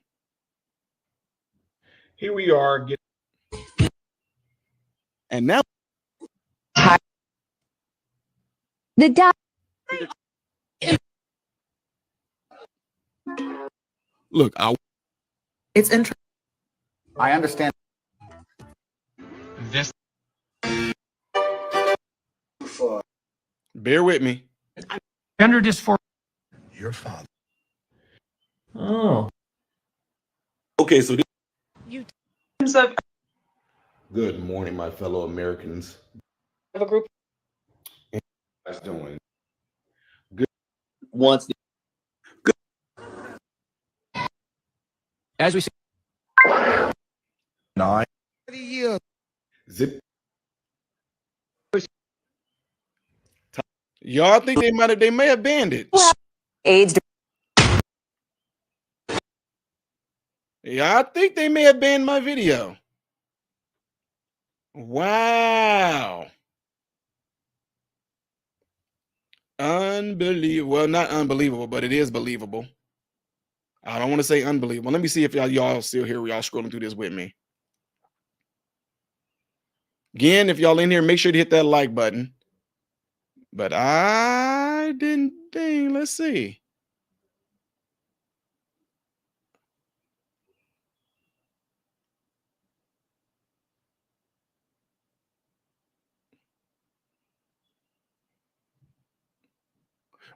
Here we are. And now The Look, It's interesting. I understand. This bear with me. gender dysphoria. Your father. Oh. Okay, so You good morning, my fellow Americans. have a group. How's it doing? Once. As we see, 9 Zip. Y'all think they may have banned it. AIDS. Yeah, I think they may have banned my video. Wow. Unbelievable. Well, not unbelievable, but it is believable. I don't want to say unbelievable. Let me see if y'all still here. Y'all scrolling through this with me. Again, if y'all in here, make sure to hit that like button. But I didn't think. Let's see.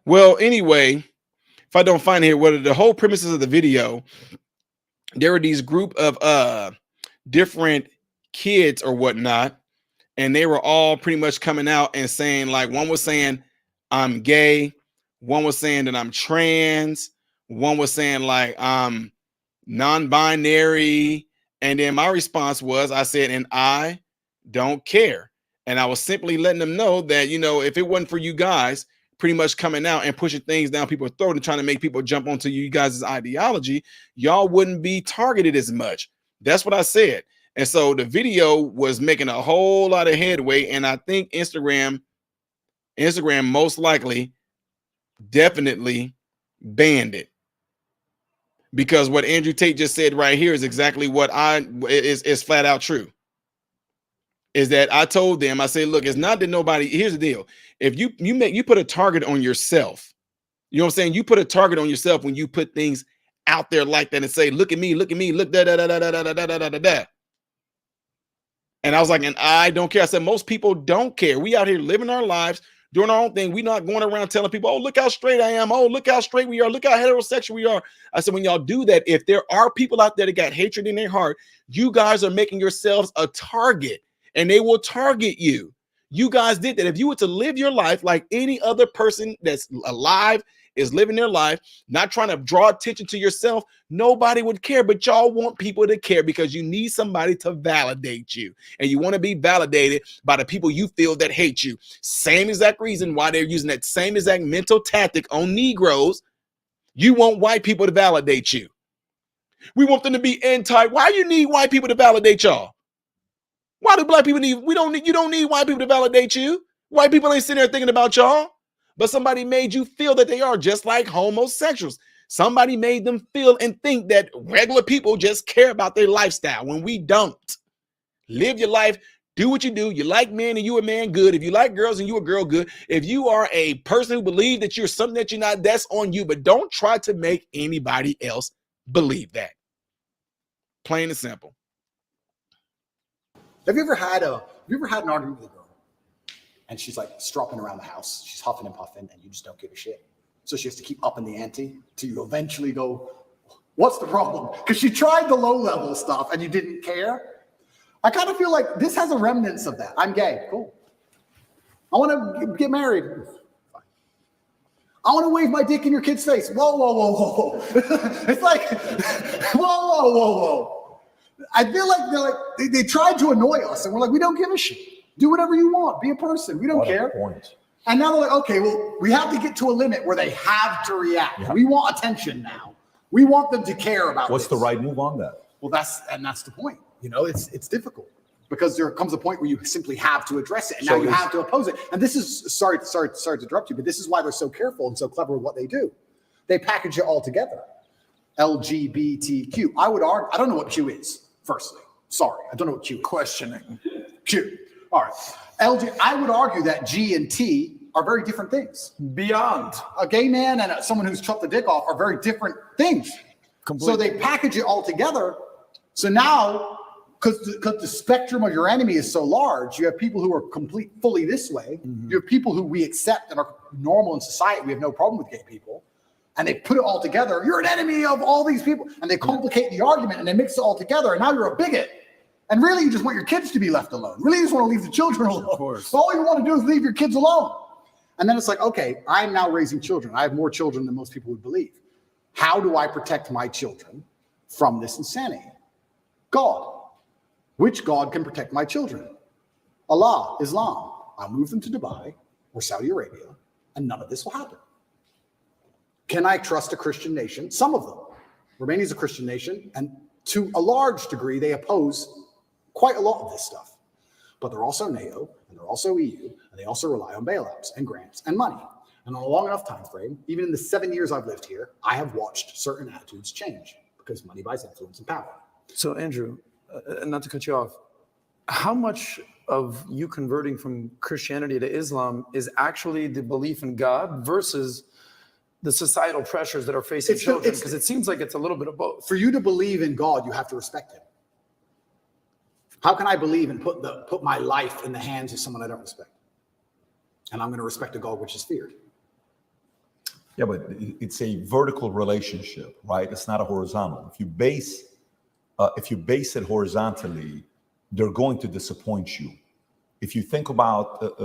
Well, anyway, if I don't find it here, what are the whole premises of the video? There were these group of different kids or whatnot, and they were all pretty much coming out and saying, like, one was saying I'm gay, one was saying that I'm trans, one was saying like I'm non-binary, and then my response was, I said, and I don't care. And I was simply letting them know that, you know, if it wasn't for you guys pretty much coming out and pushing things down people's throat and trying to make people jump onto you guys' ideology, y'all wouldn't be targeted as much. That's what I said. And so the video was making a whole lot of headway, and I think Instagram most likely definitely banned it, because what Andrew Tate just said right here is exactly what is flat out true. Is that I told them, I said, look, it's not that nobody, here's the deal. If you put a target on yourself, you know what I'm saying? You put a target on yourself when you put things out there like that and say, look at me, look da da da da da da da da da da. And I was like, and I don't care. I said, most people don't care. We out here living our lives, doing our own thing. We're not going around telling people, oh, look how straight I am. Oh, look how straight we are. Look how heterosexual we are. I said, when y'all do that, if there are people out there that got hatred in their heart, you guys are making yourselves a target, and they will target you. You guys did that. If you were to live your life like any other person that's alive is living their life, not trying to draw attention to yourself, nobody would care. But y'all want people to care because you need somebody to validate you. And you want to be validated by the people you feel that hate you. Same exact reason why they're using that same exact mental tactic on Negroes. You want white people to validate you. We want them to be anti. Why you need white people to validate y'all? Why do black people need? You don't need white people to validate you. White people ain't sitting there thinking about y'all. But somebody made you feel that they are, just like homosexuals. Somebody made them feel and think that regular people just care about their lifestyle when we don't. Live your life, do what you do. You like men and you a man, good. If you like girls and you a girl, good. If you are a person who believes that you're something that you're not, that's on you. But don't try to make anybody else believe that. Plain and simple. Have you ever had an argument with a girl? And she's like stropping around the house. She's huffing and puffing, and you just don't give a shit. So she has to keep upping the ante till you eventually go, what's the problem? Because she tried the low-level stuff, and you didn't care. I kind of feel like this has a remnants of that. I'm gay. Cool. I want to get married. Fine. I want to wave my dick in your kid's face. Whoa, whoa, whoa, whoa, whoa. It's like, whoa, whoa, whoa, whoa. I feel like they tried to annoy us, and we're like, we don't give a shit. Do whatever you want. Be a person. We don't care. And now they're like, okay, well, we have to get to a limit where they have to react. Yeah. We want attention now. We want them to care about What's the right move on that? Well, that's the point. You know, it's difficult because there comes a point where you simply have to address it, and now you have to oppose it. And this is sorry to interrupt you, but this is why they're so careful and so clever with what they do. They package it all together. LGBTQ. I would argue. I don't know what Q is. Firstly, sorry, I don't know what Q is. Questioning. Q. All right. I would argue that G and T are very different things. Beyond. A gay man and someone who's chopped the dick off are very different things. Completely. So they package it all together. So now, because the spectrum of your enemy is so large, you have people who are fully this way. You have people who we accept and are normal in society. We have no problem with gay people. And they put it all together. You're an enemy of all these people. And they complicate the argument and they mix it all together. And now you're a bigot. And really, you just want your kids to be left alone. Really, you just want to leave the children alone. Of course. All you want to do is leave your kids alone. And then it's like, okay, I'm now raising children. I have more children than most people would believe. How do I protect my children from this insanity? God. Which God can protect my children? Allah, Islam. I'll move them to Dubai or Saudi Arabia, and none of this will happen. Can I trust a Christian nation? Some of them. Romania is a Christian nation, and to a large degree, they oppose quite a lot of this stuff. But they're also NATO, and they're also EU, and they also rely on bailouts and grants and money. And on a long enough time frame, even in the 7 years I've lived here, I have watched certain attitudes change because money buys influence and power. So, Andrew, not to cut you off, how much of you converting from Christianity to Islam is actually the belief in God versus the societal pressures that are facing children? Because it seems like it's a little bit of both. For you to believe in God, you have to respect him. How can I believe and put my life in the hands of someone I don't respect? And I'm going to respect a God which is feared. Yeah, but it's a vertical relationship, right? It's not a horizontal. If you base it horizontally, they're going to disappoint you. If you think about,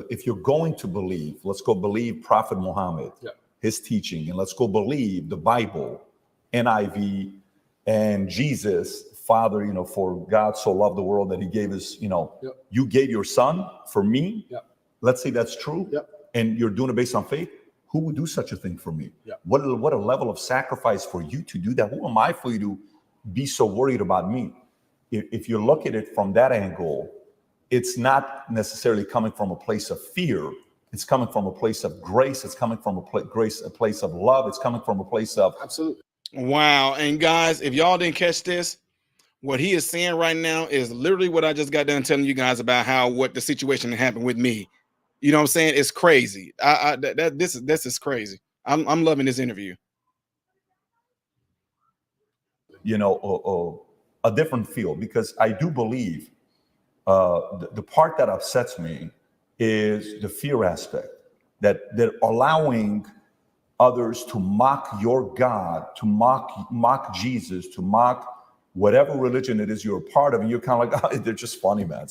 if you're going to believe, let's go believe Prophet Muhammad, his teaching, and let's go believe the Bible, NIV, and Jesus, Father, for God so loved the world that he gave his, you gave your son for me. Let's say that's true. And you're doing it based on faith. Who would do such a thing for me? What a level of sacrifice for you to do that. Who am I for you to be so worried about me? If you look at it from that angle, it's not necessarily coming from a place of fear. It's coming from a place of grace. It's coming from a place of love. It's coming from a place of absolutely. Wow. And guys, if y'all didn't catch this, what he is saying right now is literally what I just got done telling you guys about what the situation that happened with me. You know what I'm saying? It's crazy. This is crazy. I'm loving this interview. A different feel, because I do believe the part that upsets me is the fear aspect, that they're allowing others to mock your God, to mock Jesus, to mock whatever religion it is you're a part of, and you're kind of like, oh, they're just funny, man.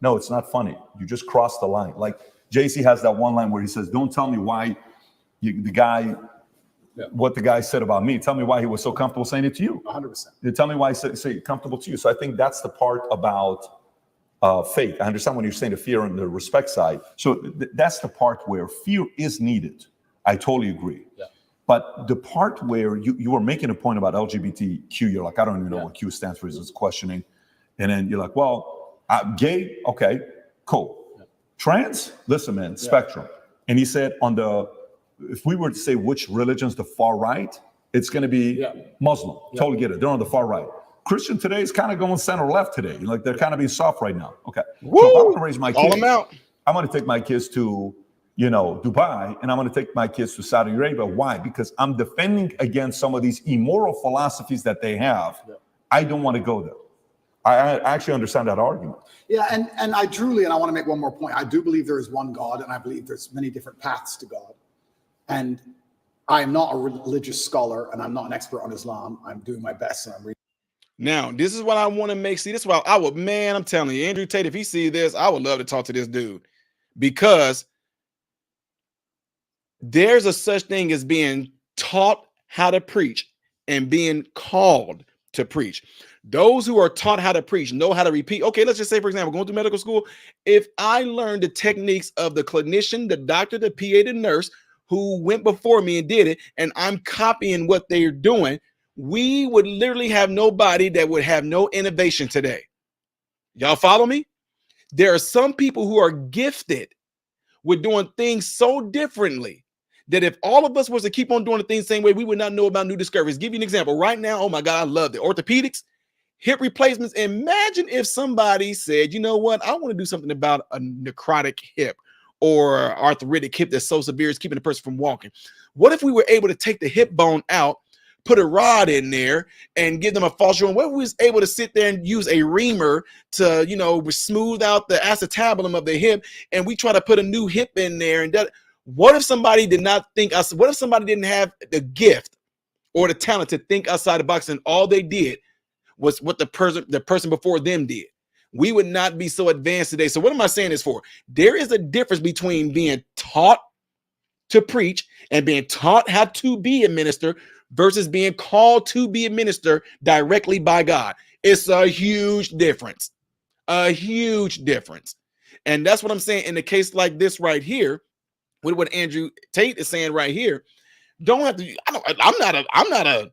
No, it's not funny. You just crossed the line. Like JC has that one line where he says, don't tell me why what the guy said about me. Tell me why he was so comfortable saying it to you. 100%. Tell me why he said comfortable to you. So I think that's the part about faith. I understand when you're saying the fear and the respect side. So that's the part where fear is needed. I totally agree. But the part where you were making a point about LGBTQ, you're like, I don't even know what Q stands for, is questioning. And then you're like, well, gay, okay, cool. Trans, listen, man, spectrum. And he said if we were to say which religion's the far right, it's going to be Muslim. Totally get it. They're on the far right. Christian today is kind of going center left today. Like they're kind of being soft right now. Okay. Woo! So if I want to raise my kids, them out. I'm going to take my kids to, Dubai, and I'm going to take my kids to Saudi Arabia. Why? Because I'm defending against some of these immoral philosophies that they have. I don't want to go there. I actually understand that argument. Yeah, and I want to make one more point. I do believe there is one God, and I believe there's many different paths to God. And I am not a religious scholar, and I'm not an expert on Islam. I'm doing my best, and I'm reading. Now, this is what I want to make. See, this is why I'm telling you, Andrew Tate, if he sees this, I would love to talk to this dude, because there's a such thing as being taught how to preach and being called to preach. Those who are taught how to preach know how to repeat. Okay, let's just say, for example, going through medical school, if I learned the techniques of the clinician, the doctor, the PA, the nurse who went before me and did it, and I'm copying what they're doing, we would literally have nobody that would have no innovation today. Y'all follow me? There are some people who are gifted with doing things so differently that if all of us was to keep on doing the things the same way, we would not know about new discoveries. Give you an example. Right now, oh my God, I love it. Orthopedics, hip replacements. Imagine if somebody said, you know what? I want to do something about a necrotic hip or arthritic hip that's so severe it's keeping the person from walking. What if we were able to take the hip bone out, put a rod in there, and give them a false joint? What if we was able to sit there and use a reamer to, you know, smooth out the acetabulum of the hip, and we try to put a new hip in there? And that, what if somebody did not think us? What if somebody didn't have the gift or the talent to think outside the box, and all they did was what the person before them did? We would not be so advanced today. So what am I saying this for? There is a difference between being taught to preach and being taught how to be a minister versus being called to be a minister directly by God. It's a huge difference, a huge difference. And that's what I'm saying in a case like this right here, with what Andrew Tate is saying right here. Don't have to, I'm not a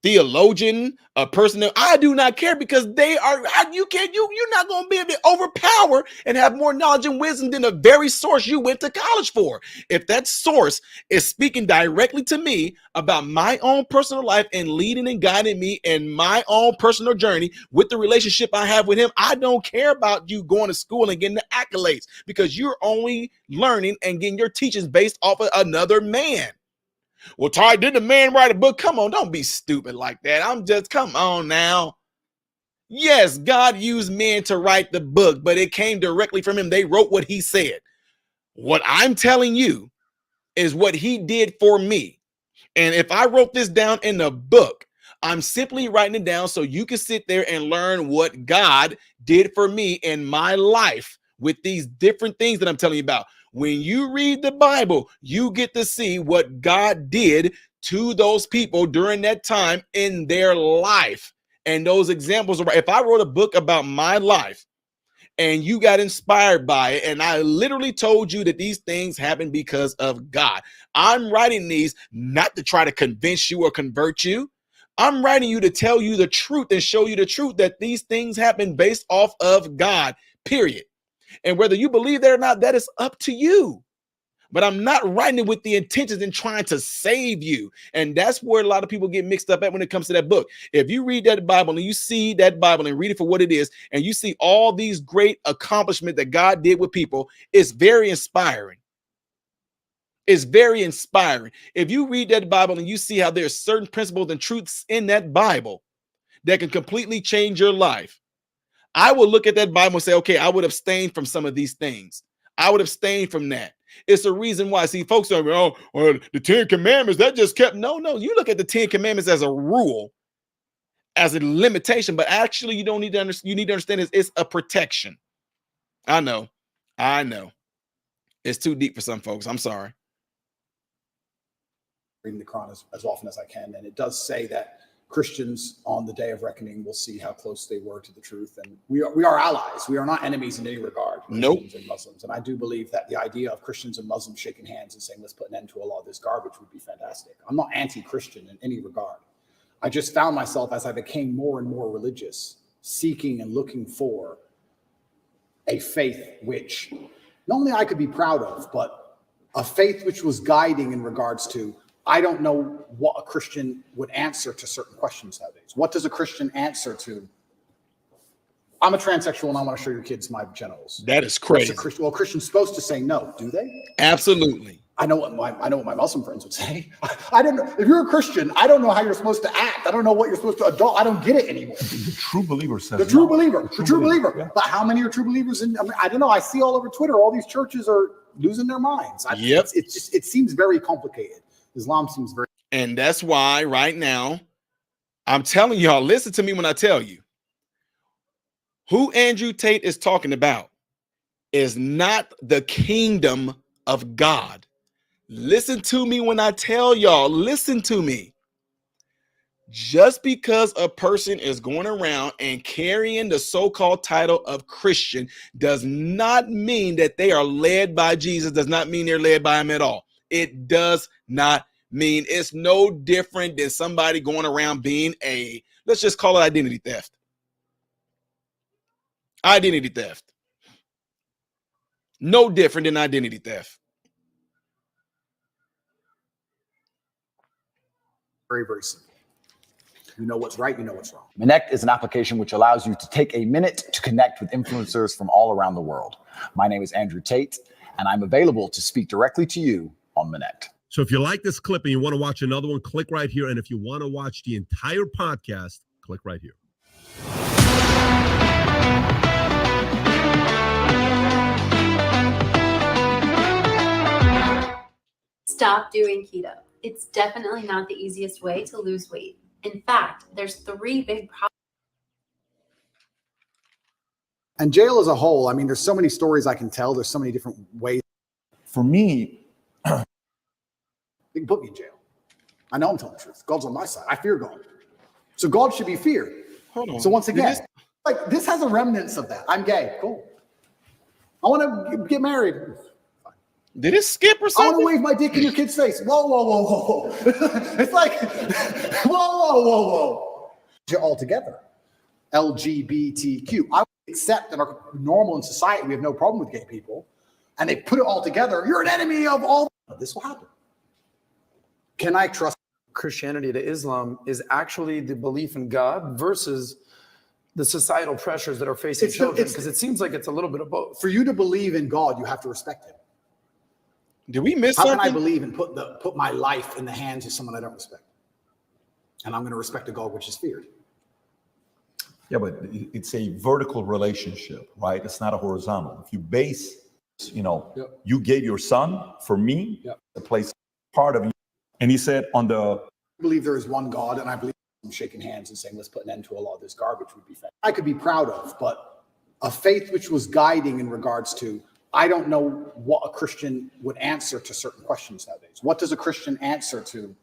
theologian, a person that I do not care, because they are, you're not going to be able to overpower and have more knowledge and wisdom than the very source you went to college for. If that source is speaking directly to me about my own personal life and leading and guiding me in my own personal journey with the relationship I have with him, I don't care about you going to school and getting the accolades, because you're only learning and getting your teachings based off of another man. Well, Ty, did the man write a book? Come on, don't be stupid like that. Come on now. Yes, God used men to write the book, but it came directly from him. They wrote what he said. What I'm telling you is what he did for me. And if I wrote this down in a book, I'm simply writing it down so you can sit there and learn what God did for me in my life with these different things that I'm telling you about. When you read the Bible, you get to see what God did to those people during that time in their life. And those examples are, if I wrote a book about my life and you got inspired by it, and I literally told you that these things happen because of God, I'm writing these not to try to convince you or convert you. I'm writing you to tell you the truth and show you the truth that these things happen based off of God, period. And whether you believe that or not, that is up to you. But I'm not writing it with the intentions and trying to save you. And that's where a lot of people get mixed up at when it comes to that book. If you read that Bible and you see that Bible and read it for what it is, and you see all these great accomplishments that God did with people, it's very inspiring. It's very inspiring. If you read that Bible and you see how there's certain principles and truths in that Bible that can completely change your life, I will look at that Bible and say, okay, I would abstain from some of these things. I would abstain from that. It's a reason why. See, folks are, oh, well, the 10 Commandments, that just kept. No. You look at the 10 Commandments as a rule, as a limitation, but actually you don't need to understand. You need to understand it's a protection. I know. It's too deep for some folks. I'm sorry. Reading the Quran as often as I can. And it does say that Christians on the day of reckoning will see how close they were to the truth. And we are allies. We are not enemies in any regard. Nope. Christians and Muslims. And I do believe that the idea of Christians and Muslims shaking hands and saying, let's put an end to a lot of this garbage would be fantastic. I'm not anti-Christian in any regard. I just found myself, as I became more and more religious, seeking and looking for a faith which not only I could be proud of, but a faith which was guiding in regards to, I don't know what a Christian would answer to certain questions nowadays. What does a Christian answer to? I'm a transsexual and I want to show your kids my genitals. That is crazy. Well, a Christian's supposed to say no, do they? Absolutely. I know what my Muslim friends would say. I don't know. If you're a Christian, I don't know how you're supposed to act. I don't know what you're supposed to adult. I don't get it anymore. The true believer says the true believer. Yeah. But how many are true believers? I don't know. I see all over Twitter, all these churches are losing their minds. Yep. It seems very complicated. Islam seems very. And that's why right now, I'm telling y'all, listen to me when I tell you, who Andrew Tate is talking about is not the kingdom of God. Listen to me when I tell y'all, listen to me. Just because a person is going around and carrying the so-called title of Christian does not mean that they are led by Jesus, does not mean they're led by him at all. It does not mean. It's no different than somebody going around being let's just call it identity theft. Identity theft. No different than identity theft. Very, very simple. You know what's right, you know what's wrong. Connect is an application which allows you to take a minute to connect with influencers from all around the world. My name is Andrew Tate, and I'm available to speak directly to you on Connect. So if you like this clip and you want to watch another one, click right here. And if you want to watch the entire podcast, click right here. Stop doing keto. It's definitely not the easiest way to lose weight. In fact, there's 3 big problems. And jail as a whole, I mean, there's so many stories I can tell. There's so many different ways. For me, They can put me in jail. I know I'm telling the truth. God's on my side. I fear God. So God should be feared. Hold on. So once again, like this has a remnants of that. I'm gay. Cool. I want to get married. Did it skip or I something? want to wave my dick in your kid's face. Whoa, whoa, whoa, whoa, whoa. It's like, whoa, whoa, whoa, whoa. You're all together. LGBTQ. I would accept that are normal in society. We have no problem with gay people. And they put it all together. You're an enemy of all. This will happen. Can I trust? Christianity to Islam is actually the belief in God versus the societal pressures that are facing children, because it seems like it's a little bit of both. For you to believe in God, you have to respect him. Did we miss How something? can I believe and put my life in the hands of someone I don't respect? And I'm going to respect a God which is feared. yeah, but it's a vertical relationship, right? It's not a horizontal. If you base, you gave your son for me, the place part of you. And he said I believe there is one God, and I believe I'm shaking hands and saying, let's put an end to a lot of this garbage would be fair. I could be proud of, but a faith which was guiding in regards to, I don't know what a Christian would answer to certain questions nowadays. What does a Christian answer to?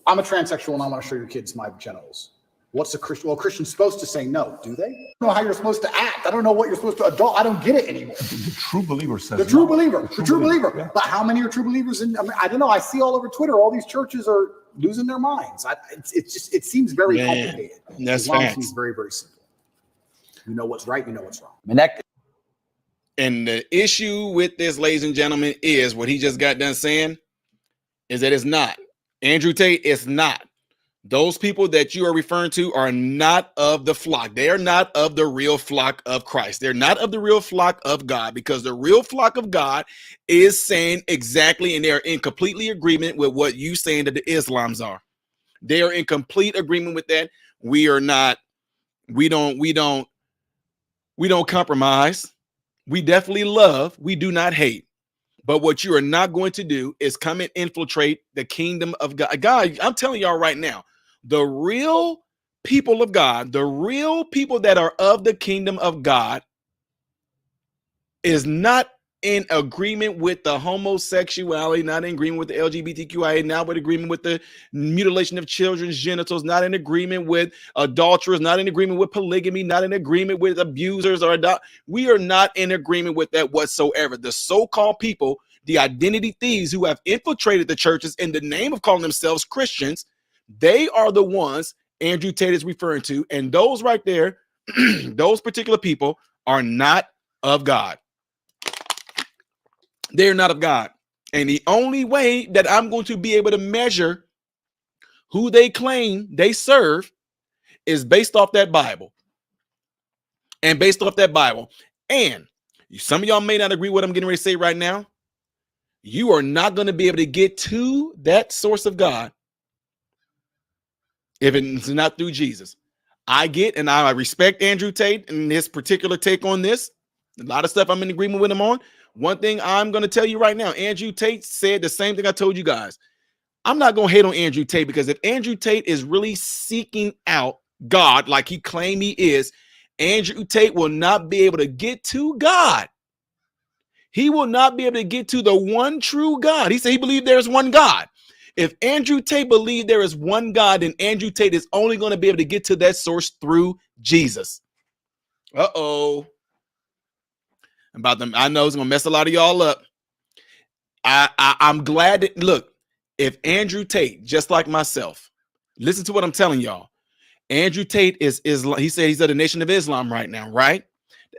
I'm a transsexual and I want to show your kids my genitals. What's a Christian? Well, a Christian's supposed to say no, do they? I don't know how you're supposed to act. I don't know what you're supposed to adult. I don't get it anymore. The true believer says the true no. believer. The true believer. Yeah. But how many are true believers? I don't know. I see all over Twitter, all these churches are losing their minds. It seems very complicated. That's Islam facts. seems very, very simple. You know what's right, you know what's wrong. And the issue with this, ladies and gentlemen, is what he just got done saying is that it's not. Andrew Tate, it's not. Those people that you are referring to are not of the flock. They are not of the real flock of Christ. They're not of the real flock of God, because the real flock of God is saying exactly, and they're in completely agreement with what you saying that the Islams are. They are in complete agreement with that. We are not, we don't compromise. We definitely love. We do not hate. But what you are not going to do is come and infiltrate the kingdom of God. God, I'm telling y'all right now, the real people of God, the real people that are of the kingdom of God is not in agreement with the homosexuality, not in agreement with the LGBTQIA, not in agreement with the mutilation of children's genitals, not in agreement with adulterers, not in agreement with polygamy, not in agreement with abusers or we are not in agreement with that whatsoever. The so-called people, the identity thieves who have infiltrated the churches in the name of calling themselves Christians, they are the ones Andrew Tate is referring to. And those right there, those particular people are not of God. They're not of God. And the only way that I'm going to be able to measure who they claim they serve is based off that Bible. And based off that Bible. And some of y'all may not agree with what I'm getting ready to say right now. You are not going to be able to get to that source of God if it's not through Jesus. I get and I respect Andrew Tate and his particular take on this. A lot of stuff I'm in agreement with him on. One thing I'm going to tell you right now, Andrew Tate said the same thing I told you guys. I'm not going to hate on Andrew Tate, because if Andrew Tate is really seeking out God like he claimed he is, Andrew Tate will not be able to get to God. He will not be able to get to the one true God. He said he believed there is one God. If Andrew Tate believed there is one God, then Andrew Tate is only going to be able to get to that source through Jesus. Uh-oh. About them, I know it's gonna mess a lot of y'all up. I'm glad that, look, if Andrew Tate, just like myself, listen to what I'm telling y'all. Andrew Tate is Islam. He said he's of the Nation of Islam right now, right?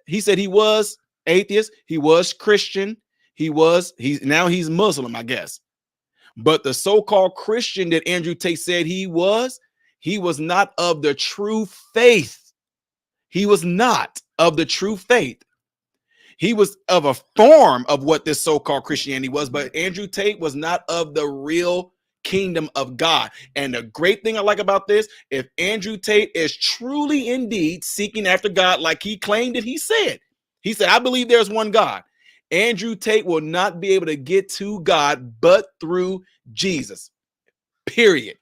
He said he was atheist, he was Christian, now he's Muslim, I guess. But the so-called Christian that Andrew Tate said he was not of the true faith. He was not of the true faith. He was of a form of what this so-called Christianity was, but Andrew Tate was not of the real kingdom of God. And the great thing I like about this, if Andrew Tate is truly indeed seeking after God like he claimed that he said, I believe there's one God. Andrew Tate will not be able to get to God but through Jesus, period.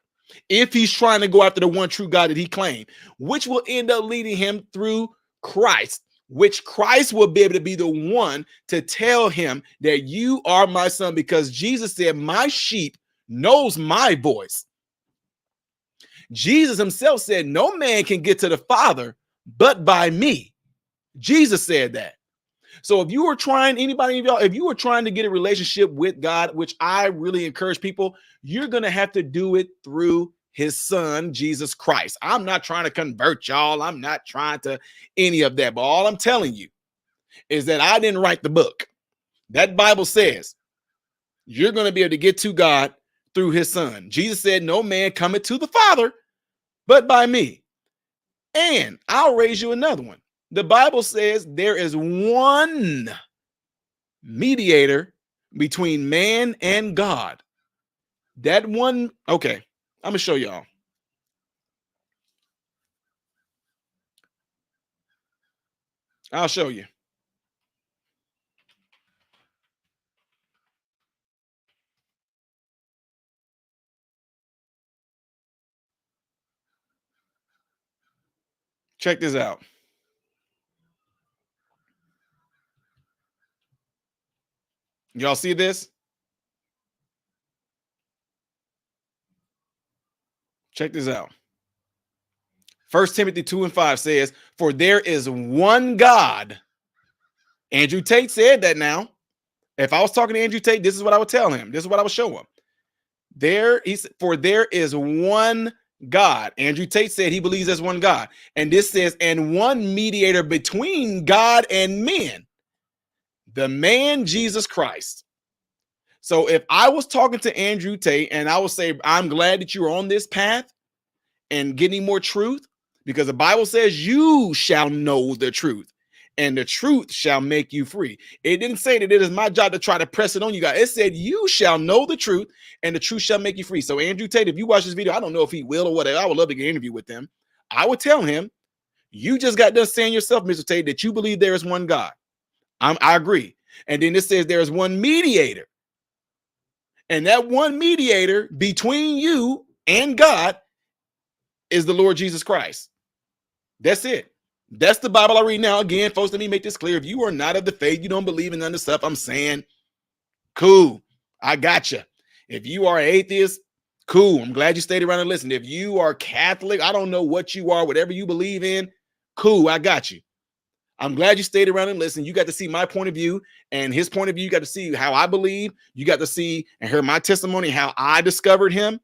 If he's trying to go after the one true God that he claimed, which will end up leading him through Christ, which Christ will be able to be the one to tell him that you are my son, because Jesus said, my sheep knows my voice. Jesus himself said, no man can get to the Father but by me. Jesus said that. So if you are trying, anybody of y'all, if you are trying to get a relationship with God, which I really encourage people, you're going to have to do it through his son, Jesus Christ. I'm not trying to convert y'all. I'm not trying to any of that. But all I'm telling you is that I didn't write the book. That Bible says you're going to be able to get to God through his son. Jesus said, no man cometh to the Father but by me. And I'll raise you another one. The Bible says there is one mediator between man and God. That one, okay, I'm going to show y'all. I'll show you. Check this out. Y'all see this? Check this out. 1 Timothy 2:5 says, for there is one God. Andrew Tate said that now. If I was talking to Andrew Tate, this is what I would tell him. This is what I would show him. For there is one God. Andrew Tate said he believes there's one God. And this says, and one mediator between God and men, the man Jesus Christ. So if I was talking to Andrew Tate and I would say, I'm glad that you're on this path and getting more truth, because the Bible says you shall know the truth and the truth shall make you free. It didn't say that it is my job to try to press it on you guys. It said you shall know the truth and the truth shall make you free. So Andrew Tate, if you watch this video, I don't know if he will or whatever. I would love to get an interview with him. I would tell him, you just got done saying yourself, Mr. Tate, that you believe there is one God. I agree. And then it says there is one mediator. And that one mediator between you and God is the Lord Jesus Christ. That's it. That's the Bible I read now. Again, folks, let me make this clear. If you are not of the faith, you don't believe in none of the stuff I'm saying, cool. I got you. If you are an atheist, cool. I'm glad you stayed around and listened. If you are Catholic, I don't know what you are, whatever you believe in, cool. I got you. I'm glad you stayed around and listened. You got to see my point of view and his point of view. You got to see how I believe. You got to see and hear my testimony, how I discovered him.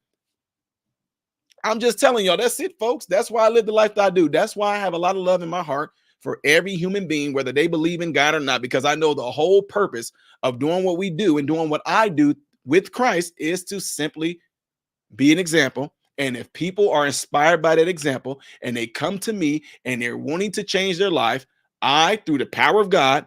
I'm just telling y'all, that's it, folks. That's why I live the life that I do. That's why I have a lot of love in my heart for every human being, whether they believe in God or not, because I know the whole purpose of doing what we do and doing what I do with Christ is to simply be an example. And if people are inspired by that example and they come to me and they're wanting to change their life, I, through the power of God,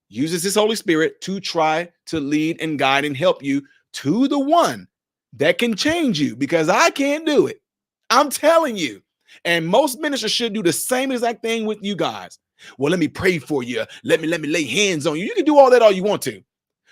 uses his Holy Spirit to try to lead and guide and help you to the one that can change you, because I can't do it. I'm telling you. And most ministers should do the same exact thing with you guys. Well, let me pray for you. Let me lay hands on you. You can do all that all you want to.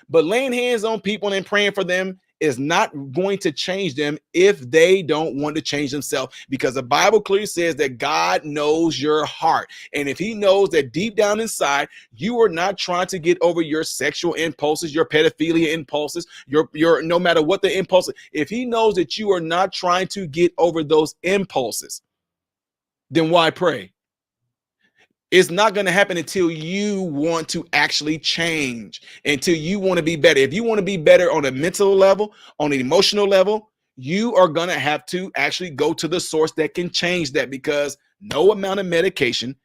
But laying hands on people and praying for them is not going to change them if they don't want to change themselves, because the Bible clearly says that God knows your heart. And if he knows that deep down inside, you are not trying to get over your sexual impulses, your pedophilia impulses, your no matter what the impulse, if he knows that you are not trying to get over those impulses, then why pray? It's not going to happen until you want to actually change, until you want to be better. If you want to be better on a mental level, on an emotional level, you are going to have to actually go to the source that can change that, because no amount of medication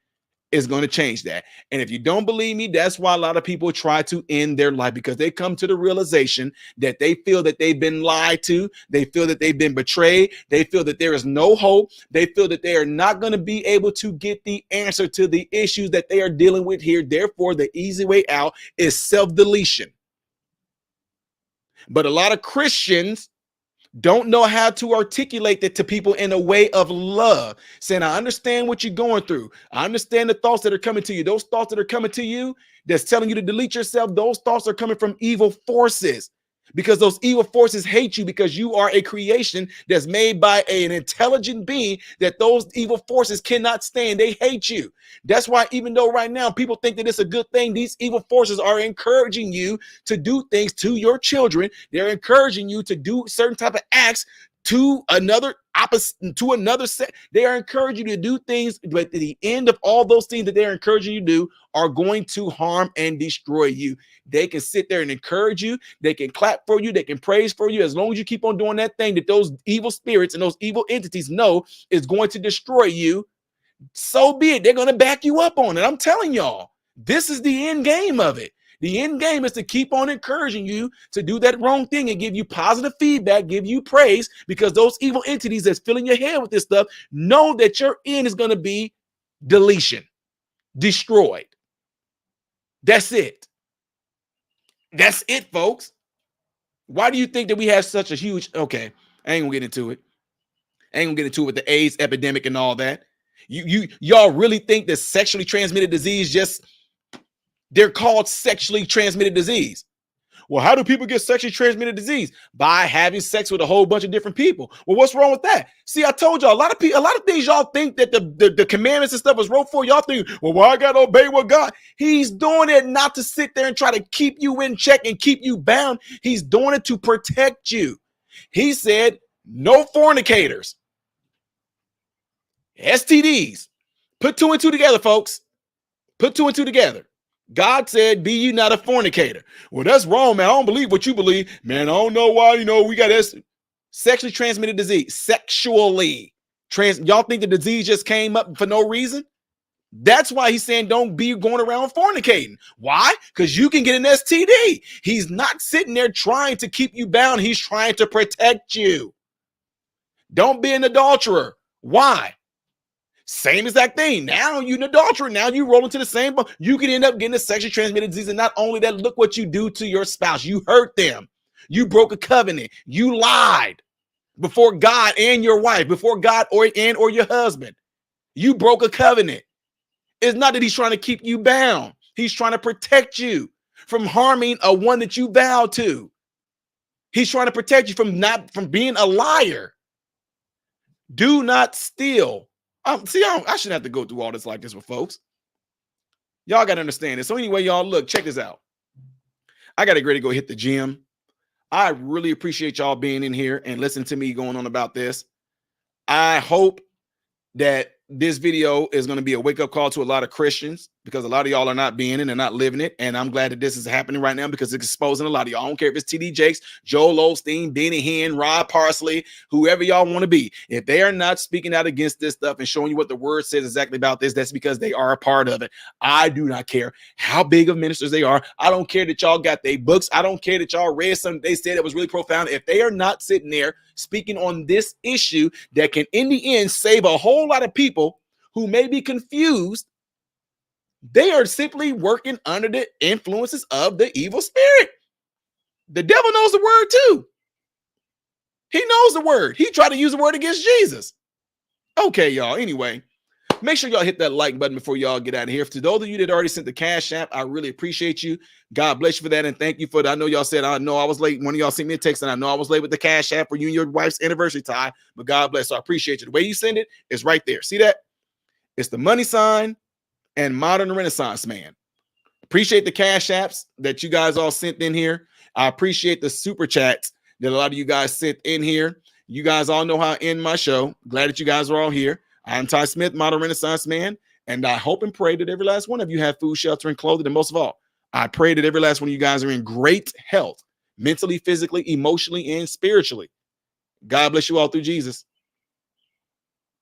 is going to change that. And if you don't believe me, that's why a lot of people try to end their life, because they come to the realization that they feel that they've been lied to. They feel that they've been betrayed. They feel that there is no hope. They feel that they are not going to be able to get the answer to the issues that they are dealing with here. Therefore, the easy way out is self-deletion. But a lot of Christians don't know how to articulate that to people in a way of love, saying, I understand what you're going through. I understand the thoughts that are coming to you. Those thoughts that are coming to you that's telling you to delete yourself, those thoughts are coming from evil forces, because those evil forces hate you, because you are a creation that's made by an intelligent being that those evil forces cannot stand. They hate you. That's why, even though right now people think that it's a good thing, these evil forces are encouraging you to do things to your children. They're encouraging you to do certain type of acts to another opposite, to another set. They are encouraging you to do things, but at the end of all those things that they're encouraging you to do are going to harm and destroy you. They can sit there and encourage you. They can clap for you. They can praise for you. As long as you keep on doing that thing that those evil spirits and those evil entities know is going to destroy you, so be it. They're going to back you up on it. I'm telling y'all, this is the end game of it. The end game is to keep on encouraging you to do that wrong thing and give you positive feedback, give you praise, because those evil entities that's filling your head with this stuff know that your end is going to be deletion, destroyed. That's it. That's it, folks. Why do you think that we have such a huge, okay, I ain't gonna get into it. I ain't gonna get into it with the AIDS epidemic and all that. Y'all really think that sexually transmitted disease they're called sexually transmitted disease? Well, how do people get sexually transmitted disease? By having sex with a whole bunch of different people. Well, what's wrong with that? See, I told y'all, a lot of things y'all think that the commandments and stuff was wrote for. Y'all think, well, why I gotta obey what God? He's doing it not to sit there and try to keep you in check and keep you bound. He's doing it to protect you. He said, no fornicators, STDs. Put two and two together, folks. Put two and two together. God said, be you not a fornicator. Well, that's wrong, man. I don't believe what you believe. Man, I don't know why, we got this sexually transmitted disease. Y'all think the disease just came up for no reason? That's why he's saying don't be going around fornicating. Why? Because you can get an STD. He's not sitting there trying to keep you bound. He's trying to protect you. Don't be an adulterer. Why? Same exact thing. Now you're an adulterer. Now you roll into the same. You can end up getting a sexually transmitted disease. And not only that, look what you do to your spouse. You hurt them. You broke a covenant. You lied before God and your wife, before God or your husband. You broke a covenant. It's not that he's trying to keep you bound. He's trying to protect you from harming a one that you vowed to. He's trying to protect you from being a liar. Do not steal. I shouldn't have to go through all this like this with folks. Y'all got to understand this. So anyway, y'all, look, check this out. I got to get ready to go hit the gym. I really appreciate y'all being in here and listening to me going on about this. I hope that this video is going to be a wake-up call to a lot of Christians, because a lot of y'all are not being it and not living it. And I'm glad that this is happening right now, because it's exposing a lot of y'all. I don't care if it's TD Jakes, Joel Osteen, Benny Hinn, Rod Parsley, whoever y'all want to be. If they are not speaking out against this stuff and showing you what the word says exactly about this, that's because they are a part of it. I do not care how big of ministers they are. I don't care that y'all got their books. I don't care that y'all read something they said that was really profound. If they are not sitting there speaking on this issue that can, in the end, save a whole lot of people who may be confused, they are simply working under the influences of the evil spirit. The devil knows the word too. He knows the word. He tried to use the word against Jesus. Okay, y'all. Anyway, make sure y'all hit that like button before y'all get out of here. To those of you that already sent the Cash App, I really appreciate you. God bless you for that, and thank you for that. I know y'all said, I know I was late. One of y'all sent me a text, and I know I was late with the Cash App for you and your wife's anniversary tie, but God bless. So I appreciate you. The way you send it is right there. See that? It's the money sign and Modern Renaissance Man. Appreciate the Cash Apps that you guys all sent in here. I appreciate the super chats that a lot of you guys sent in here. You guys all know how I end my show. Glad that you guys are all here. I'm Ty Smith, Modern Renaissance Man, and I hope and pray that every last one of you have food, shelter, and clothing. And most of all, I pray that every last one of you guys are in great health, mentally, physically, emotionally, and spiritually. God bless you all through Jesus.